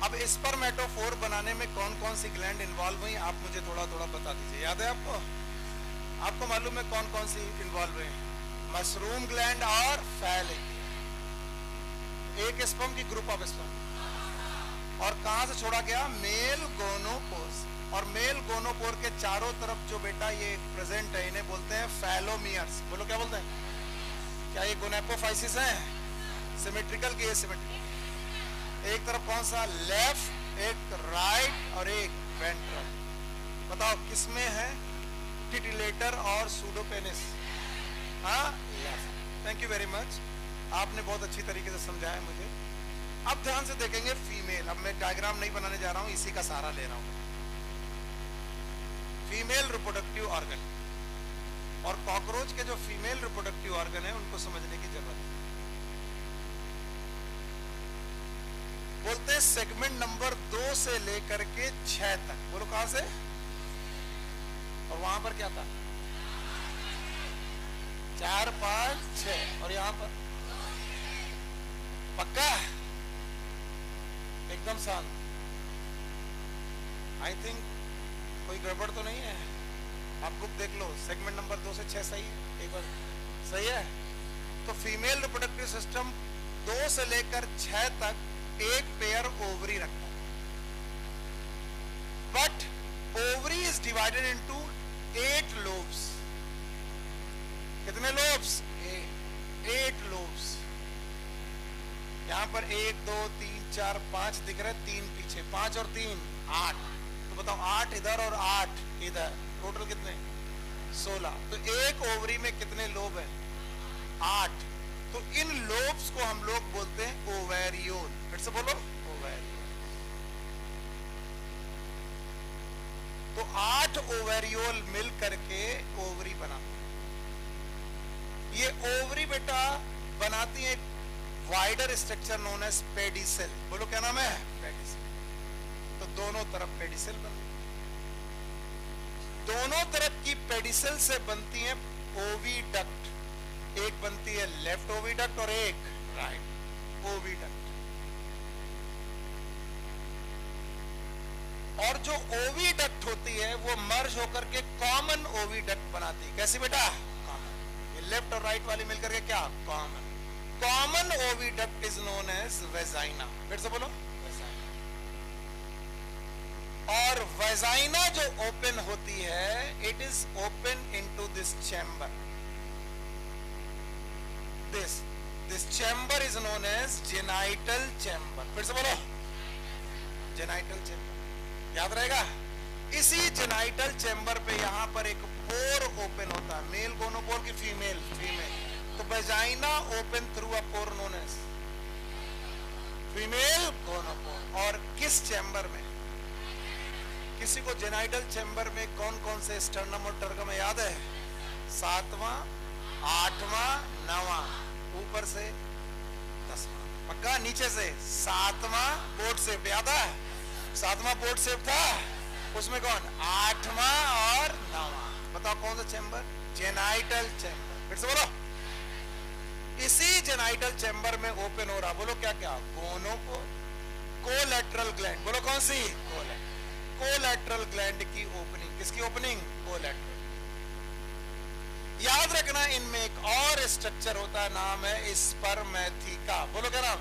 [SPEAKER 1] अब स्पर्मेटोफोर बनाने में कौन कौन सी ग्लैंड इन्वॉल्व हुई आप मुझे थोड़ा थोड़ा बता दीजिए. याद है आपको? आपको मालूम है कौन कौन सी इन्वॉल्व हुई? मशरूम ग्लैंड और फैलिक. एक स्पर्म की ग्रुप ऑफ स्पर्म. और कहां से छोड़ा गया? Male gonopore. और मेल गोनोपोर के चारों तरफ जो बेटा ये प्रेजेंट है इन्हें बोलते हैं फैलोमियर्स. बोलो क्या बोलते हैं? क्या ये गोनेपोफाइसिस है? सिमेट्रिकल की एसिमेट्रिकल? एक तरफ कौन सा? लेफ्ट, एक राइट और एक वेंट्रल. बताओ किसमें है? टिटिलेटर और सूडोपेनिस. हाँ, left. Thank you very much, आपने बहुत अच्छी तरीके से समझाया मुझे. अब ध्यान से देखेंगे फीमेल. अब मैं डायग्राम नहीं बनाने जा रहा हूं, इसी का सहारा ले रहा हूं. Female reproductive organ. और कॉकरोच के जो फीमेल रिप्रोडक्टिव ऑर्गन है उनको समझने की जरूरत है. बोलते हैं सेगमेंट नंबर 2 से लेकर के 6 तक. बोलो कहां से? और वहां पर क्या था? 4, 5, 6. और यहां पर पक्का एकदम शांत. आई थिंक कोई गड़बड़ तो नहीं है. आप बुक देख लो. सेगमेंट नंबर 2 से 6 सही है? एक बार सही है. तो फीमेल रिप्रोडक्टिव सिस्टम 2 से लेकर 6 तक एक पेयर ओवरी रखता है. But ovary is divided into 8 lobes. कितने लोब्स? 8 लोब्स. यहां पर 1, 2, 3, 4, 5 दिख रहे. 3 पीछे, 5 और 3 8. तो बताओ 8 इधर और 8 इधर, टोटल कितने? 16. तो एक ओवरी में कितने लोब है? 8. तो इन लोब्स को हम लोग बोलते हैं ओवेरियोल. फिर से बोलो ओवेरियोल. तो 8 ओवेरियोल मिल करके ओवरी बना. ये ओवरी बेटा बनाती है wider structure known as pedicel. बोलो क्या नाम है? पेडिसेल। तो दोनों तरफ पेडिसेल बनती है, दोनों तरफ की पेडिसेल से बनती है ओविडक्ट। एक बनती है लेफ्ट ओविडक्ट और एक राइट ओविडक्ट। और जो ओविडक्ट होती है वो मर्ज होकर के कॉमन ओविडक्ट बनाती है। कैसी बेटा? कॉमन। ये लेफ्ट और राइट वाली मिलकर के क्या? Common. Common oviduct is known as vagina. फिर से बोलो, वेजाइना। और वेजाइना जो ओपन होती है, it is open into this chamber. This chamber is known as genital chamber. फिर से बोलो, जेनाइटल चैम्बर। याद रहेगा? इसी जेनाइटल चैम्बर पे यहां पर एक पोर ओपन होता है। मेल गोनोपोर की फीमेल? फीमेल। तो vagina open through a pore known as female gonopore. और किस चैम्बर में? किसी को जेनाइटल चैम्बर में कौन कौन से स्टर्नम और टर्गम याद है? 7वां, 8वां, 9वां, ऊपर से 10वां। पक्का? नीचे से 7वां बोर्ड से याद है? 7वां बोर्ड शेप था, उसमें कौन? 8वां और 9वां। बताओ कौन सा चैम्बर? Genital chamber. फिर से बोलो, इसी जेनाइटल चैम्बर में ओपन हो रहा। बोलो क्या क्या? Gonopore, collateral gland. बोलो कौन सी? कोलैटरल ग्लैंड की ओपनिंग। किसकी ओपनिंग? कोलैटरल। याद रखना इनमें एक और स्ट्रक्चर होता है, नाम है स्पर्मेथिका। बोलो क्या नाम?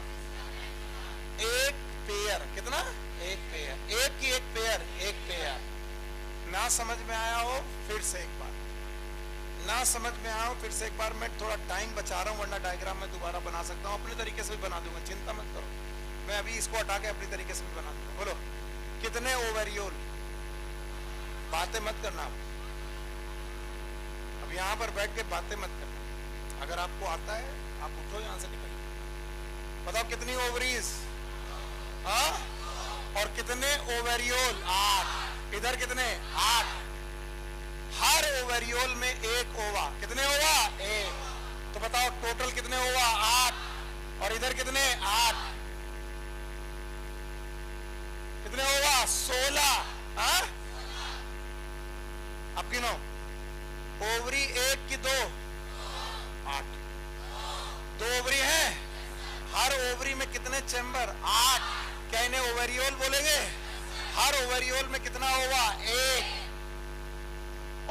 [SPEAKER 1] एक पेयर। कितना? एक पेयर। एक की एक पेयर, एक पेयर। ना समझ में आया हो फिर से एक बार, ना समझ में आया हो फिर से एक बार। मैं थोड़ा टाइम बचा रहा हूं, वरना डायग्राम में दोबारा बना सकता हूं, अपने तरीके से भी बना दूंगा, चिंता मत करो। मैं अभी इसको हटा के अपनी तरीके से भी बना दूंगा। बोलो कितने ओवेरियोल? बातें मत करना अब यहां पर बैठ के बातें मत करना। अगर आपको आता है आप उठो यहां से निकल। बताओ कितनी ओवरीज? हाँ? और कितने ओवेरियोल? 8। इधर कितने? 8। हर ओवेरियोल में एक ओवा। कितने ओवा? 1। तो बताओ टोटल कितने ओवा? 8। और इधर कितने? 8। कितने ओवा? 16। हाँ? अब गिनो। ओवरी एक की 2? 8। 2 ओवरी है। हर ओवरी में कितने चैम्बर? 8। क्या इन्हें ओवेरियोल बोलेंगे? हर ओवेरियोल में कितना ओवा? 1।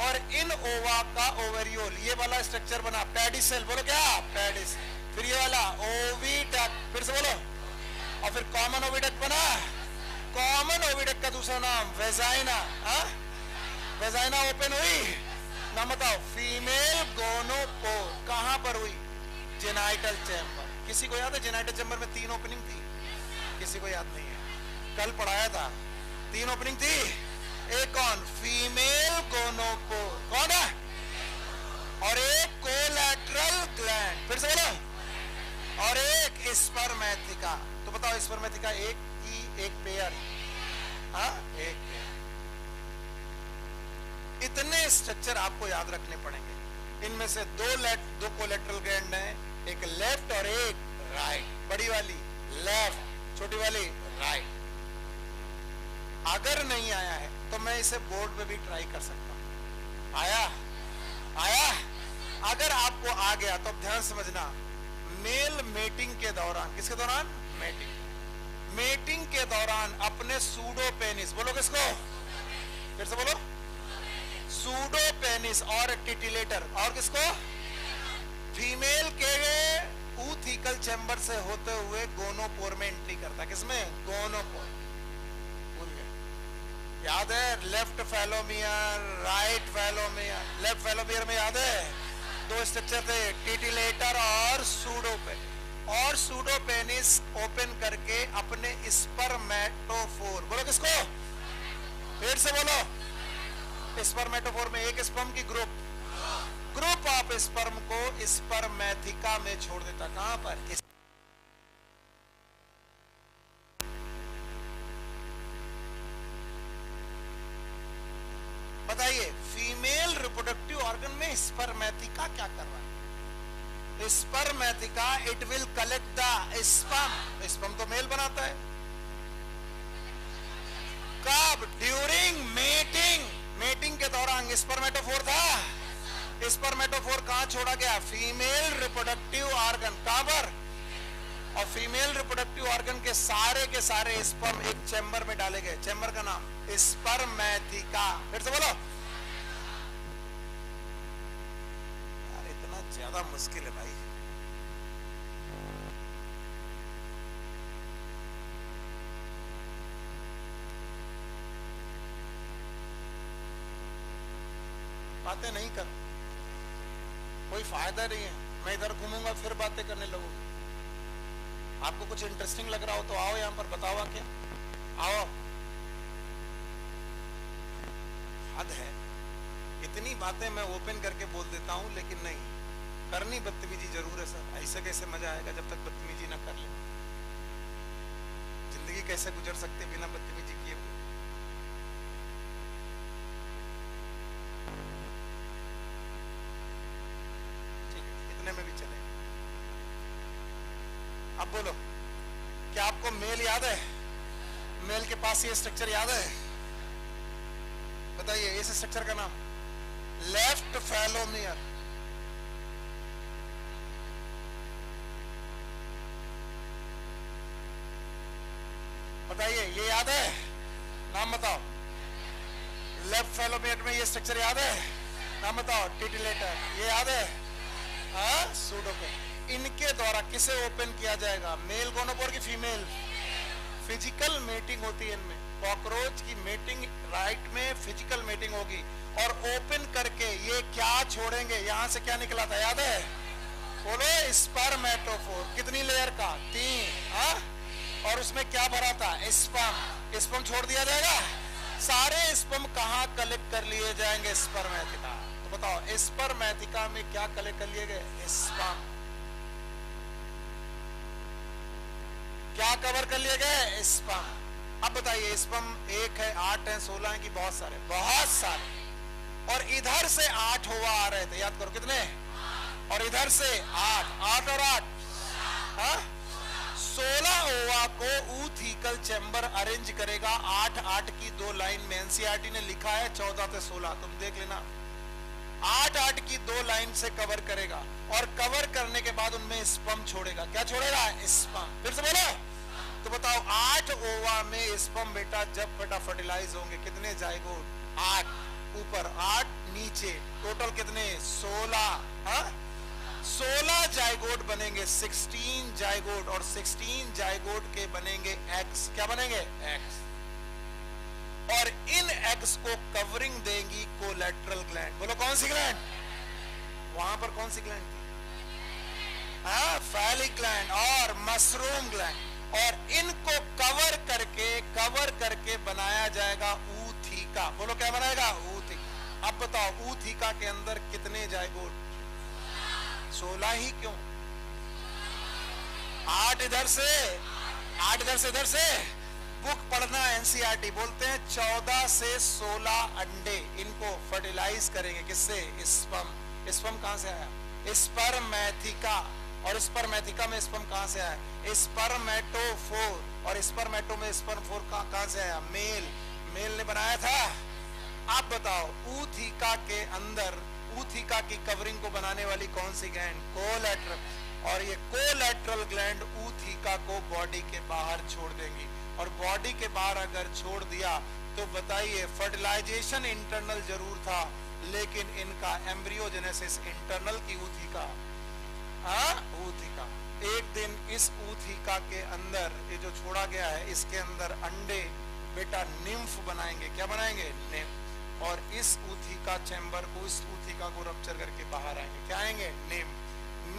[SPEAKER 1] और इन ओवा का ओवेरियोल ये वाला स्ट्रक्चर बना पेडिसेल। बोलो क्या? पेडिसेल। फिर ये वाला ओविडक्ट। फिर से बोलो। और फिर कॉमन ओविडक्ट बना। कॉमन ओविडक्ट का दूसरा नाम वेजाइना। वेजाइना ओपन हुई। नाम बताओ? Female gonopore. कहां पर हुई? Genital chamber. किसी को याद है जेनाइटल चैम्बर में 3 ओपनिंग थी? किसी को याद नहीं है? कल पढ़ाया था। 3 ओपनिंग थी। एक कौन? Female gonopore. कौन है? और एक कोलैटरल ग्लैंड। फिर से बोलो। और एक स्पर्मेथिका। तो बताओ स्पर्मेथिका एक की एक पेयर? हाँ, एक पेयर। इतने स्ट्रक्चर आपको याद रखने पड़ेंगे। इनमें से दो कोलैटरल ग्लैंड हैं, एक लेफ्ट और एक राइट। बड़ी वाली लेफ्ट, छोटी वाली राइट। अगर नहीं आया है तो मैं इसे बोर्ड पे भी ट्राई कर सकता हूं। आया? अगर आपको आ गया तो ध्यान समझना, मेल मेटिंग के दौरान, किसके दौरान? मेटिंग के दौरान अपने सूडो पेनिस। बोलो किसको? फिर से बोलो। सूडो पेनिस और टिटिलेटर। और किसको? फीमेल के ऊथिकल चैम्बर से होते हुए गोनोपोर में एंट्री करता है। किसमें? गोनोपोर। भूल गए? याद है? Left फैलोमियर, right फैलोमियर। लेफ्ट फैलोमियर में याद है 2 स्ट्रक्चर थे, टिटिलेटर और सूडोपेनिस। और सूडोपेनिस ओपन करके अपने स्पर्मेटोफोर। बोलो किसको? फिर से बोलो। स्पर्मेटोफोर में एक स्पर्म की ग्रुप ऑफ स्पर्म को स्पर्मेथिका में छोड़ देता। कहां पर? बताइए, फीमेल रिप्रोडक्टिव ऑर्गन में स्पर्मेथिका क्या कर रहा है? Spermatheca it will collect the sperm. Sperm तो मेल बनाता है। कब? During mating. मेटिंग के दौरान स्पर्मेटोफोर था। स्पर्मेटोफोर कहां छोड़ा गया? Female reproductive organ. कहां पर? और फीमेल रिप्रोडक्टिव ऑर्गन के सारे स्पर्म एक चैम्बर में डाले गए। चैम्बर का नाम स्पर्मेथिका। फिर से बोलो। यार इतना ज्यादा मुश्किल है भाई। बातें नहीं कर, कोई फायदा नहीं है। मैं इधर घूमूंगा फिर बातें करने लगूंगा। आपको कुछ इंटरेस्टिंग लग रहा हो तो आओ यहां पर, बताओ क्या। आओ। हद है। इतनी बातें मैं ओपन करके बोल देता हूं, लेकिन नहीं करनी बदतमीजी जरूर है सर। ऐसे कैसे मजा आएगा जब तक बदतमीजी ना कर ले। जिंदगी कैसे गुजर सकते बिना बदतमीजी किए हुए? में भी चले। अब बोलो, क्या आपको मेल याद है? मेल के पास ये स्ट्रक्चर याद है? बताइए इस स्ट्रक्चर का नाम। लेफ्ट फैलोमियर। बताइए ये याद है? नाम बताओ। लेफ्ट फैलोमियर में ये स्ट्रक्चर याद है? नाम बताओ। टिटिलेटर। ये याद है? सूडोकोन। इनके द्वारा किसे ओपन किया जाएगा? मेल गोनोपोर की फीमेल। फिजिकल मेटिंग होती है इनमें। कॉकरोच की मेटिंग राइट में फिजिकल मेटिंग होगी और ओपन करके ये क्या छोड़ेंगे? यहां से क्या निकला था याद है? बोलो। स्पर्मेटोफोर। कितनी लेयर का? 3। और उसमें क्या भरा था? स्पर्म। स्पर्म छोड़ दिया जाएगा। सारे स्पर्म कहां कलेक्ट कर लिए जाएंगे? स्पर्मेथिका। तो बताओ स्पर्मेथिका में क्या कलेक्ट कर लिए गए? स्पर्म। क्या कवर कर लिए गए? स्पर्म। अब बताइए स्पर्म 1 है, 8 है, 16 है कि बहुत सारे? बहुत सारे। और इधर से 8 हुआ आ रहे थे, याद करो कितने? और इधर से 8 और 8 16 ओवा को ऊथीकल चैम्बर अरेंज करेगा। 8 की 2 लाइन में एनसीईआरटी ने लिखा है 14 से 16, तुम देख लेना। 8 की 2 लाइन से कवर करेगा और कवर करने के बाद उनमें स्पर्म छोड़ेगा। क्या छोड़ेगा? स्पर्म। फिर से बोलो। तो बताओ 8 ओवा में स्पर्म बेटा जब बेटा फर्टिलाइज होंगे कितने जाइगोट? 8 ऊपर 8 नीचे, टोटल कितने? 16। 16 जाइगोट बनेंगे, 16 जाइगोट। और 16 जाइगोट के बनेंगे एग्स। क्या बनेंगे? एग्स। और इन एग्स को कवरिंग देंगी कोलेटरल ग्लैंड। बोलो कौन सी ग्लैंड? वहां पर कौन सी ग्लैंड थी? फैलिक ग्लैंड और मशरूम ग्लैंड। और इनको कवर करके बनाया जाएगा ऊथिका। बोलो क्या बनाएगा? ऊथिका। अब बताओ ऊथिका के अंदर कितने जाइगोट? 16 ही क्यों? 8 इधर से, 8 इधर से। बुक पढ़ना। एनसीईआरटी बोलते हैं 14 से 16 अंडे इनको फर्टिलाइज करेंगे। किससे? स्पर्म। स्पर्म कहां से आया? स्पर्मेथिका। और स्पर्मेथिका में स्पर्म कहां से आया? स्पर्मेटोफोर। और स्पर्मेटो में स्पर्मफोर कहां से आया? मेल ने बनाया था। आप बताओ ऊथिका के अंदर ऊथिका की कवरिंग को बनाने वाली कौन सी ग्लैंड? कोलेटरल। और ये कोलेटरल ग्लैंड ऊथिका को बॉडी के बाहर छोड़ देंगी। और बॉडी के बाहर अगर छोड़ दिया तो बताइए फर्टिलाइजेशन इंटरनल जरूर था, लेकिन इनका एम्ब्रियोजेनेसिस इंटरनल की ऊथिका। ऊथिका। एक दिन इस ऊथिका के अंदर ये जो छोड़ा गया है इसके अंदर अंडे बेटा निम्फ बनाएंगे। क्या बनाएंगे? निम्फ। और इस ऊथिका चैम्बर को, इस ऊथिका को रप्चर करके बाहर आएंगे। क्या आएंगे? निम्फ।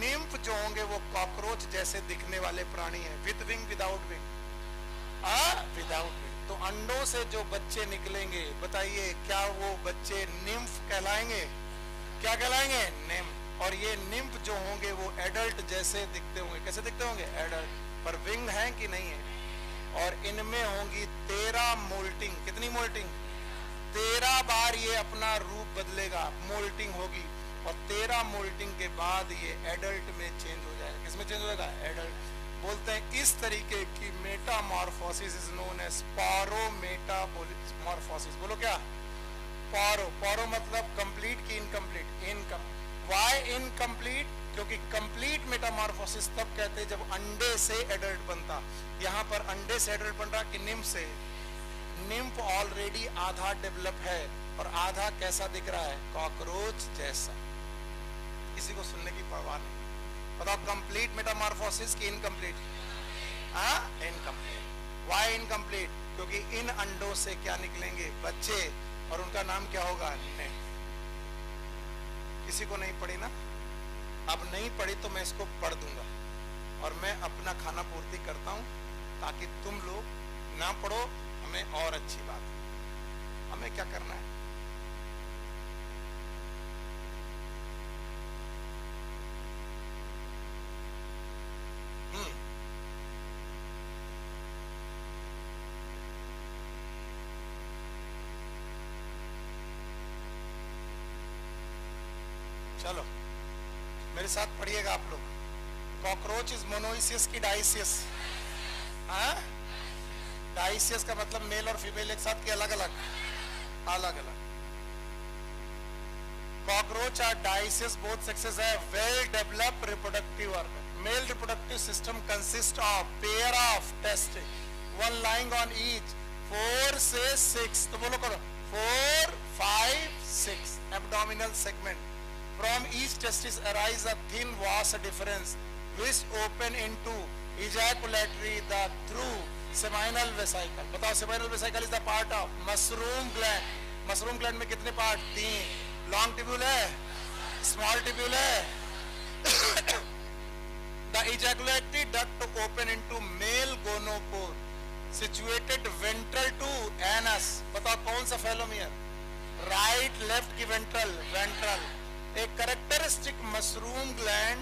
[SPEAKER 1] निम्फ जो होंगे वो कॉकरोच जैसे दिखने वाले प्राणी हैं। With wing without wing? Without wing. तो अंडों से जो बच्चे निकलेंगे बताइए क्या वो बच्चे निम्फ कहलाएंगे? क्या कहलाएंगे? निम्फ। और ये निम्फ जो होंगे वो एडल्ट जैसे दिखते होंगे। कैसे दिखते होंगे? एडल्ट। पर विंग है कि नहीं है? और इनमें होंगी 13 मोल्टिंग। कितनी मोल्टिंग? 13 बार ये अपना रूप बदलेगा, मोल्टिंग होगी। और 13 मोल्टिंग के बाद ये एडल्ट में चेंज हो जाएगा। किसमें चेंज हो जाएगा? एडल्ट। बोलते हैं इस तरीके की मेटामॉर्फोसिस इज नोन एज पारोमेटामॉर्फोसिस। बोलो क्या? पारो। पारो मतलब कंप्लीट की इनकम्प्लीट? Why incomplete? क्योंकि कंप्लीट मेटामॉर्फोसिस तब कहते हैं जब अंडे से एडल्ट बनता। यहां पर अंडे से एडल्ट बन रहा कि निम्फ से? निम्फ ऑलरेडी आधा डेवलप है और आधा कैसा दिख रहा है? कॉकरोच जैसा। किसी को सुनने की परवाह नहीं। बताओ कंप्लीट मेटामॉर्फोसिस की इनकम्प्लीट? इनकम्प्लीट। Why incomplete? क्योंकि इन अंडों से क्या निकलेंगे? बच्चे, और उनका नाम क्या होगा? नहीं। किसी को नहीं पढ़ी ना? अब नहीं पढ़ी तो मैं इसको पढ़ दूंगा और मैं अपना खाना पूर्ति करता हूं ताकि तुम लोग ना पढ़ो। हमें और अच्छी बात, हमें क्या करना है? चलो मेरे साथ पढ़िएगा आप लोग। कॉकरोच इज मोनोइसियस की डाइसियस? डाइसियस का मतलब मेल और फीमेल एक साथ के अलग अलग? अलग अलग। Cockroach are dioecious, both sexes have well developed reproductive organ. Male reproductive system consist of pair of testis, one lying on each 4 से 6, तो बोलो करो 4, 5, 6 abdominal segment. From each testis arise a thin vas deferens which open into ejaculatory duct through seminal vesicle. बताओ seminal vesicle is the part of mushroom gland. mushroom gland में कितने part? 3। long tubule है, small tubule है। The ejaculatory duct open into male gonopore situated ventral to anus. बताओ कौन सा फेलोमियर? Right left की ventral? Ventral. A characteristic mushroom gland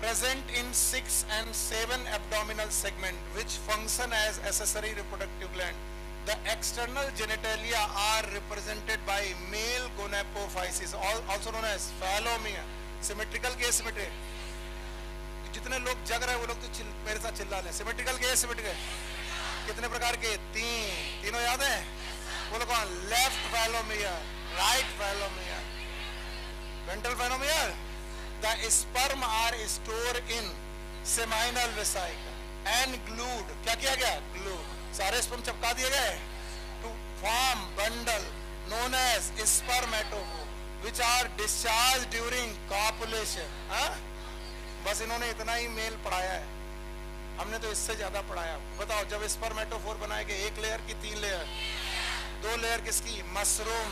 [SPEAKER 1] present in 6 and 7 abdominal segment which function as accessory reproductive gland. The external genitalia are represented by male gonapophysis, also known as phallomia. Symmetrical के asymmetric? जितने लोग जग रहे हैं वो लोग तो मेरे साथ चिल्ला लें। सिमेट्रिकल के asymmetrical कितने प्रकार के? 3। तीनों याद है? बोलो कौन? Left phallomia, right phallomia, ventral phallomia. The sperm are stored in seminal vesicle and glued. क्या किया गया? Glued. सारे स्पर्म चिपका दिए गए to form bundle known as spermatophore which are discharged during copulation. बस इन्होंने इतना ही मेल पढ़ाया है, हमने तो इससे ज्यादा पढ़ाया। बताओ जब स्पर्मेटोफोर बनाएंगे, एक लेयर की 3 लेयर? 2 लेयर किसकी? मशरूम,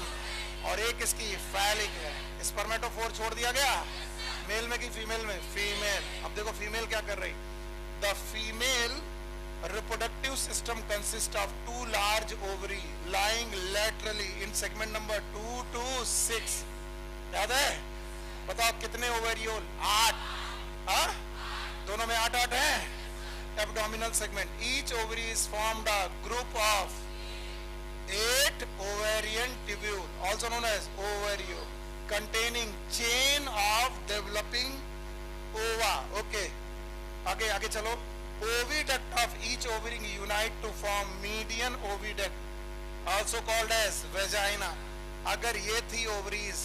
[SPEAKER 1] और एक इसकी फैलिक है। स्पर्मेटोफोर छोड़ दिया गया, मेल में कि फीमेल में? फीमेल। अब देखो फीमेल क्या कर रही? The female reproductive system consists of 2 large ovary lying laterally in segment number 2 to 6. याद है? बताओ कितने ओवेरियोल? 8। दोनों में 8 है। Abdominal segment. Each ovary is formed a group of 8 ovarian tubule, also known as ovariole, containing chain of developing ova. Okay. आगे चलो। Oviduct of each ovary unite to form median oviduct, also called as vagina. अगर ये थी ovaries,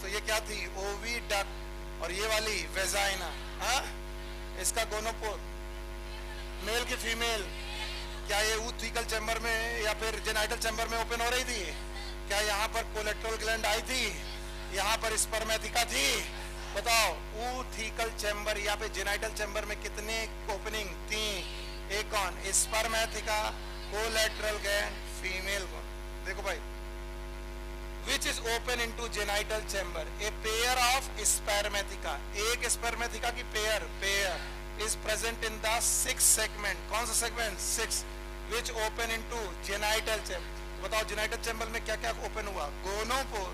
[SPEAKER 1] तो ये क्या थी? oviduct, और ये वाली vagina। इसका गोनोपोर, मेल की फीमेल? क्या ये ऊथिकल चैम्बर में या फिर जेनाइटल चैम्बर में ओपन हो रही थी? क्या यहाँ पर कोलेट्रल ग्लैंड आई थी? यहाँ पर स्पर्मेथिका थी? बताओ ऊथिकल चैम्बर या पे जेनाइटल चैम्बर में कितने ओपनिंग? 3। एक कौन? स्पर्मेथिका, कोलेट्रल ग्लैंड, फीमेल कौन? देखो भाई, which is open into genital chamber, a pair of spermatheca, एक स्पर्मेथिका की pair is present in the 6th segment. कौन सा segment? 6, which open into genital chamber. बताओ genital chamber में क्या क्या ओपन हुआ? गोनोपोर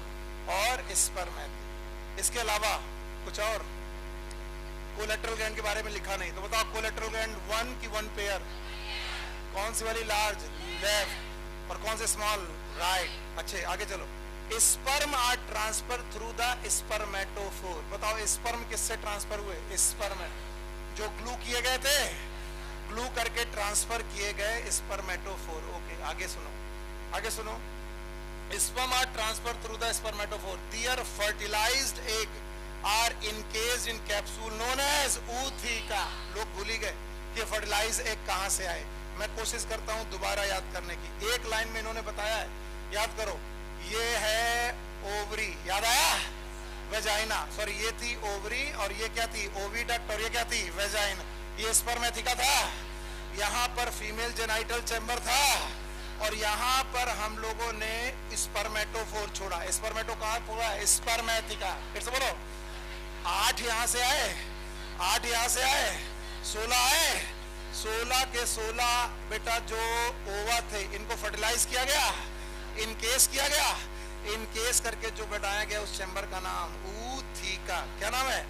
[SPEAKER 1] और स्पर्मेथिका। इसके अलावा कुछ और? कोलेट्रल ग्लैंड के बारे में लिखा नहीं, तो बताओ कोलेट्रल ग्लैंड 1 की 1 पेयर? कौन सी वाली? लार्ज, लेफ्ट, और कौन से स्मॉल? राइट। अच्छे, आगे चलो। Sperm are transfer through the spermatophore. बताओ स्पर्म किससे ट्रांसफर हुए? स्पर्म जो ग्लू किए गए थे, ग्लू करके ट्रांसफर किए गए स्पर्मेटोफोर। ओके आगे सुनो, आगे सुनो। Sperm are transfer through the spermatophore, there fertilised egg are encased in capsule known as ootheca. लोग भूल ही गए कि फर्टिलाइज एग कहां से आए। मैं कोशिश करता हूं दोबारा याद करने की। एक लाइन में इन्होंने बताया है, याद करो। ये है ओवरी, याद आया? वेजाइना, सॉरी ये थी ओवरी और ये क्या थी? ओविडक्ट, और ये क्या थी? वेजाइना। ये स्पर्मेथिका था, यहाँ पर फीमेल जेनाइटल चैम्बर था, और यहाँ पर हम लोगों ने स्पर्मेटोफोर छोड़ा। स्पर्मेटो कहाँ पूरा? स्पर्मेथिका। फिर से बोलो। 8 यहाँ से आए, 8 यहाँ से आए, 16 आए। 16 के 16 बेटा जो ओवा थे इनको फर्टिलाइज किया गया, इनकेस किया गया। इनकेस करके जो बैठाया गया उस चैम्बर का नाम ऊथिका। क्या नाम है?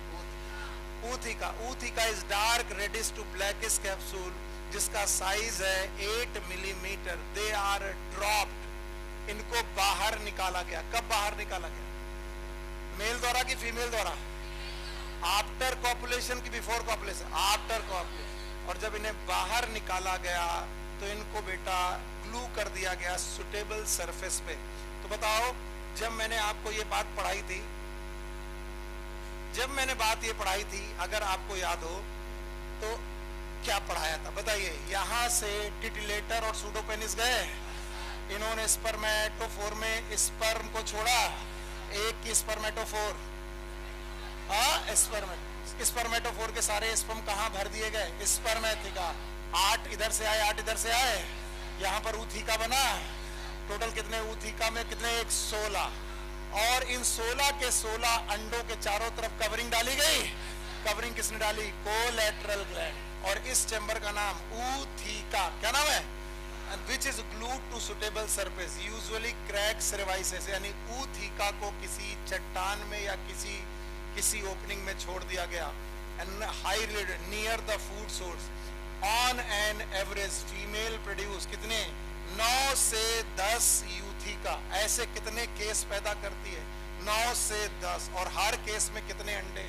[SPEAKER 1] Ootheca. Ootheca is dark reddish to blackish capsule जिसका साइज है 8 मिलीमीटर। They are dropped. इनको बाहर निकाला गया। कब बाहर निकाला गया? मेल द्वारा कि फीमेल द्वारा? आफ्टर कॉपुलेशन की बिफोर कॉपुलेशन? After copulation. और जब इन्हें बाहर निकाला गया तो इनको बेटा ग्लू कर दिया गया सुटेबल सरफेस पे। तो बताओ, जब मैंने आपको ये बात पढ़ाई थी, जब मैंने बात ये पढ़ाई थी, अगर आपको याद हो तो क्या पढ़ाया था बताइए? यहां से टिटिलेटर और सूडोपेनिस गए, इन्होंने स्पर्मेटोफोर में स्पर्म को छोड़ा। एक की स्पर्मेटोफोर, हाँ स्पर्मेटोफोर के सारे स्पर्म कहां भर दिए गए? स्पर्मेथिका। 8 इधर से आए, 8 इधर से आए, यहाँ पर ऊथिका बना। टोटल कितने ऊथिका में? कितने? 16। और इन 16 के 16 अंडों के चारों तरफ कवरिंग डाली गई। कवरिंग किसने डाली? Collateral gland. और इस चैम्बर का नाम ऊथिका। क्या नाम है? Which is glued to suitable surface, usually crack cervices। यानी ऊथिका को किसी चट्टान में या किसी ओपनिंग में छोड़ दिया गया। And high near the food source. On an average, female produce कितने? 9 से 10 यूथिका। ऐसे कितने केस पैदा करती है? 9 से 10। और हर केस में कितने अंडे?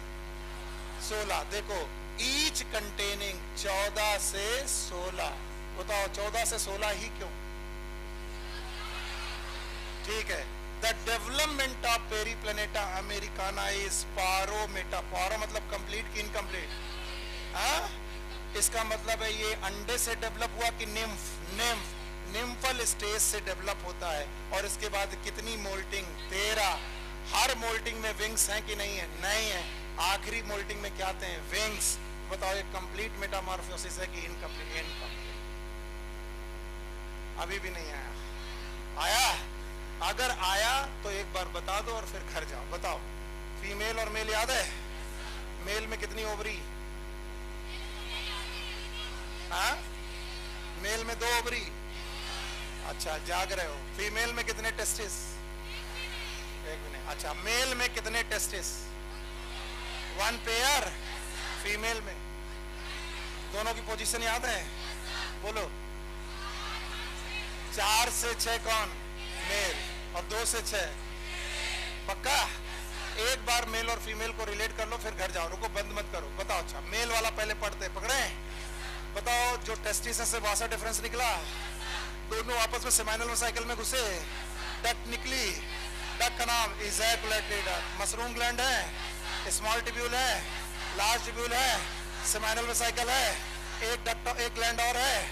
[SPEAKER 1] 16। देखो, ईच कंटेनिंग 14 से 16। बताओ 14 से 16 ही क्यों? ठीक है। The development of Periplaneta americana is paurometa. Pauro मतलब कंप्लीट कि इनकम्प्लीट? हाँ, इसका मतलब है ये अंडे से डेवलप हुआ कि निम्फ? निम्फ, निम्फल स्टेज से डेवलप होता है। और इसके बाद कितनी मोल्टिंग? 13। हर मोल्टिंग में विंग्स हैं कि नहीं है? नहीं है। आखिरी मोल्टिंग में क्या आते हैं? विंग्स। बताओ ये कंप्लीट मेटामॉर्फोसिस है कि इनकम्प्लीट? इनकम्प्लीट। अभी भी नहीं आया? आया? अगर आया तो एक बार बता दो और फिर घर जाओ। बताओ, फीमेल और मेल याद है? मेल में कितनी ओवरी? हाँ, मेल में 2 ओवरी। अच्छा, जाग रहे हो। फीमेल में कितने टेस्टिस? एक मिनट। अच्छा, मेल में कितने टेस्टिस? 1 पेयर। फीमेल में? दोनों की पोजीशन याद है? बोलो। 4 से 6 कौन? मेल। और 2 से 6 पक्का? एक बार मेल और फीमेल को रिलेट कर लो फिर घर जाओ। रुको, बंद मत करो। बताओ। अच्छा, मेल वाला पहले पढ़ते, पकड़े। बताओ, जो टेस्टिस से वासा डिफरेंस निकला, दोनों आपस में सेमाइनल साइकिल में घुसे, डक्ट निकली। डक्ट का नाम इजैकुलेटरी डक्ट। मशरूम ग्लैंड है, स्मॉल टिब्यूल है, लार्ज टिब्यूल है, सेमाइनल साइकिल है। एक डक्ट, एक ग्लैंड और है,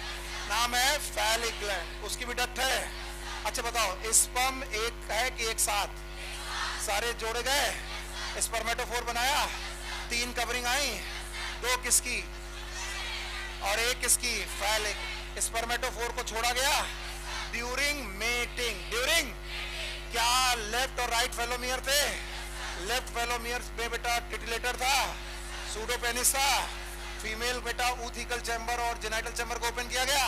[SPEAKER 1] नाम है फैलिक ग्लैंड, उसकी भी डक्ट है। अच्छा बताओ, स्पर्म एक है कि एक साथ? सारे जोड़े गए, स्पर्मेटोफोर बनाया, 3 कवरिंग आई, 2 किसकी और 1 किसकी? फैलिक। स्पर्मेटोफोर को छोड़ा गया ड्यूरिंग मेटिंग। ड्यूरिंग क्या लेफ्ट और राइट फेलोमियर थे? लेफ्ट फेलोमियर में बेटा टिटिलेटर था, सूडोपेनिस था। फीमेल बेटा ऊथिकल चैम्बर और जेनाइटल चैम्बर को ओपन किया गया।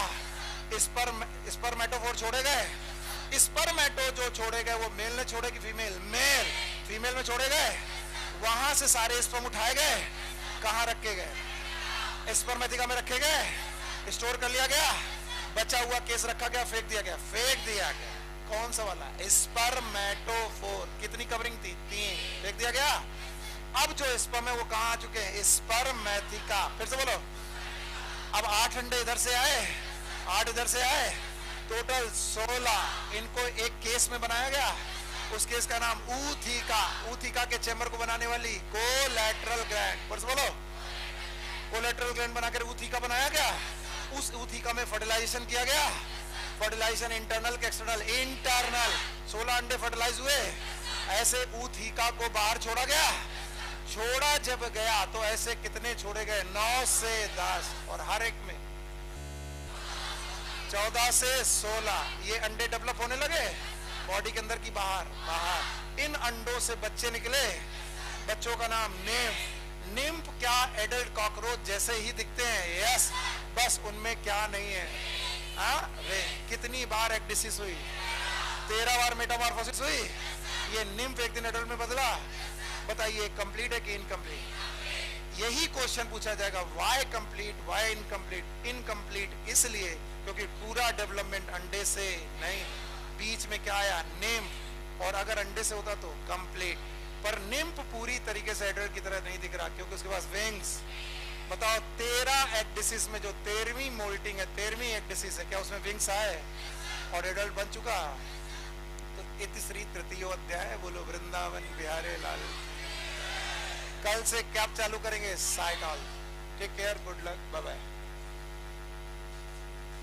[SPEAKER 1] स्पर्मेटोफोर छोड़े गए। स्पर्मेटो जो छोड़े गए वो मेल ने छोड़े कि फीमेल? मेल। फीमेल में छोड़े गए, वहां से सारे स्पर्म उठाए गए, कहां रखे गए? स्पर्मेथिका में रखे गए, स्टोर कर लिया गया, बचा हुआ केस रखा गया, फेंक दिया गया। फेंक दिया गया कौन सा वाला? स्पर्मेटोफोर। कितनी कवरिंग थी? 3। देख दिया गया। अब जो स्पर्म है वो कहां आ चुके हैं? स्पर्मेथिका। फिर से बोलो। अब 8 अंडे इधर से आए, 8 इधर से आए, टोटल 16। इनको एक केस में बनाया गया, उस केस का नाम ऊथिका। ऊथिका के चेंबर को बनाने वाली कोलैटरल ग्लैंड। फिर से बोलो। कोलैटरल ग्लैंड बनाकर ऊथिका बनाया गया। उस ऊथिका में फर्टिलाइजेशन किया गया। फर्टिलाइजेशन इंटरनल के एक्सटर्नल? इंटरनल। 16 अंडे फर्टिलाइज हुए, ऐसे ऊथिका को बाहर छोड़ा गया। छोड़ा जब गया तो ऐसे कितने छोड़े गए? 9 से 10, और हर एक में 14 से 16 ये अंडे डेवलप होने लगे बॉडी के अंदर की बाहर। इन अंडों से बच्चे निकले, बच्चों का नाम निम्फ। निम्फ क्या एडल्ट कॉकरोच जैसे ही दिखते हैं? यस, बस उनमें क्या नहीं है? वे कितनी बार एक्डिसिस हुई? 13 बार मेटामॉर्फोसिस हुई। ये निम्फ एक दिन एडल्ट में बदला। बताइए कंप्लीट है कि इनकम्प्लीट? यही क्वेश्चन पूछा जाएगा। Why complete, why incomplete? Incomplete इसलिए क्योंकि पूरा डेवलपमेंट अंडे से नहीं, बीच में क्या आया? निम्फ। और अगर अंडे से होता तो कंप्लीट। पर निम्फ पूरी तरीके से एडल्ट की तरह नहीं दिख रहा क्योंकि उसके पास विंग्स। बताओ 13 एक्डिसिस में जो 13वीं मोल्टिंग है, 13वीं एक्डिसिस है, क्या उसमें विंग्स आए और एडल्ट बन चुका? तो 33 तृतीय अध्याय। बोलो वृंदावन बिहारी लाल। कल से कैप चालू करेंगे साइटॉल। Take care, good luck, bye bye.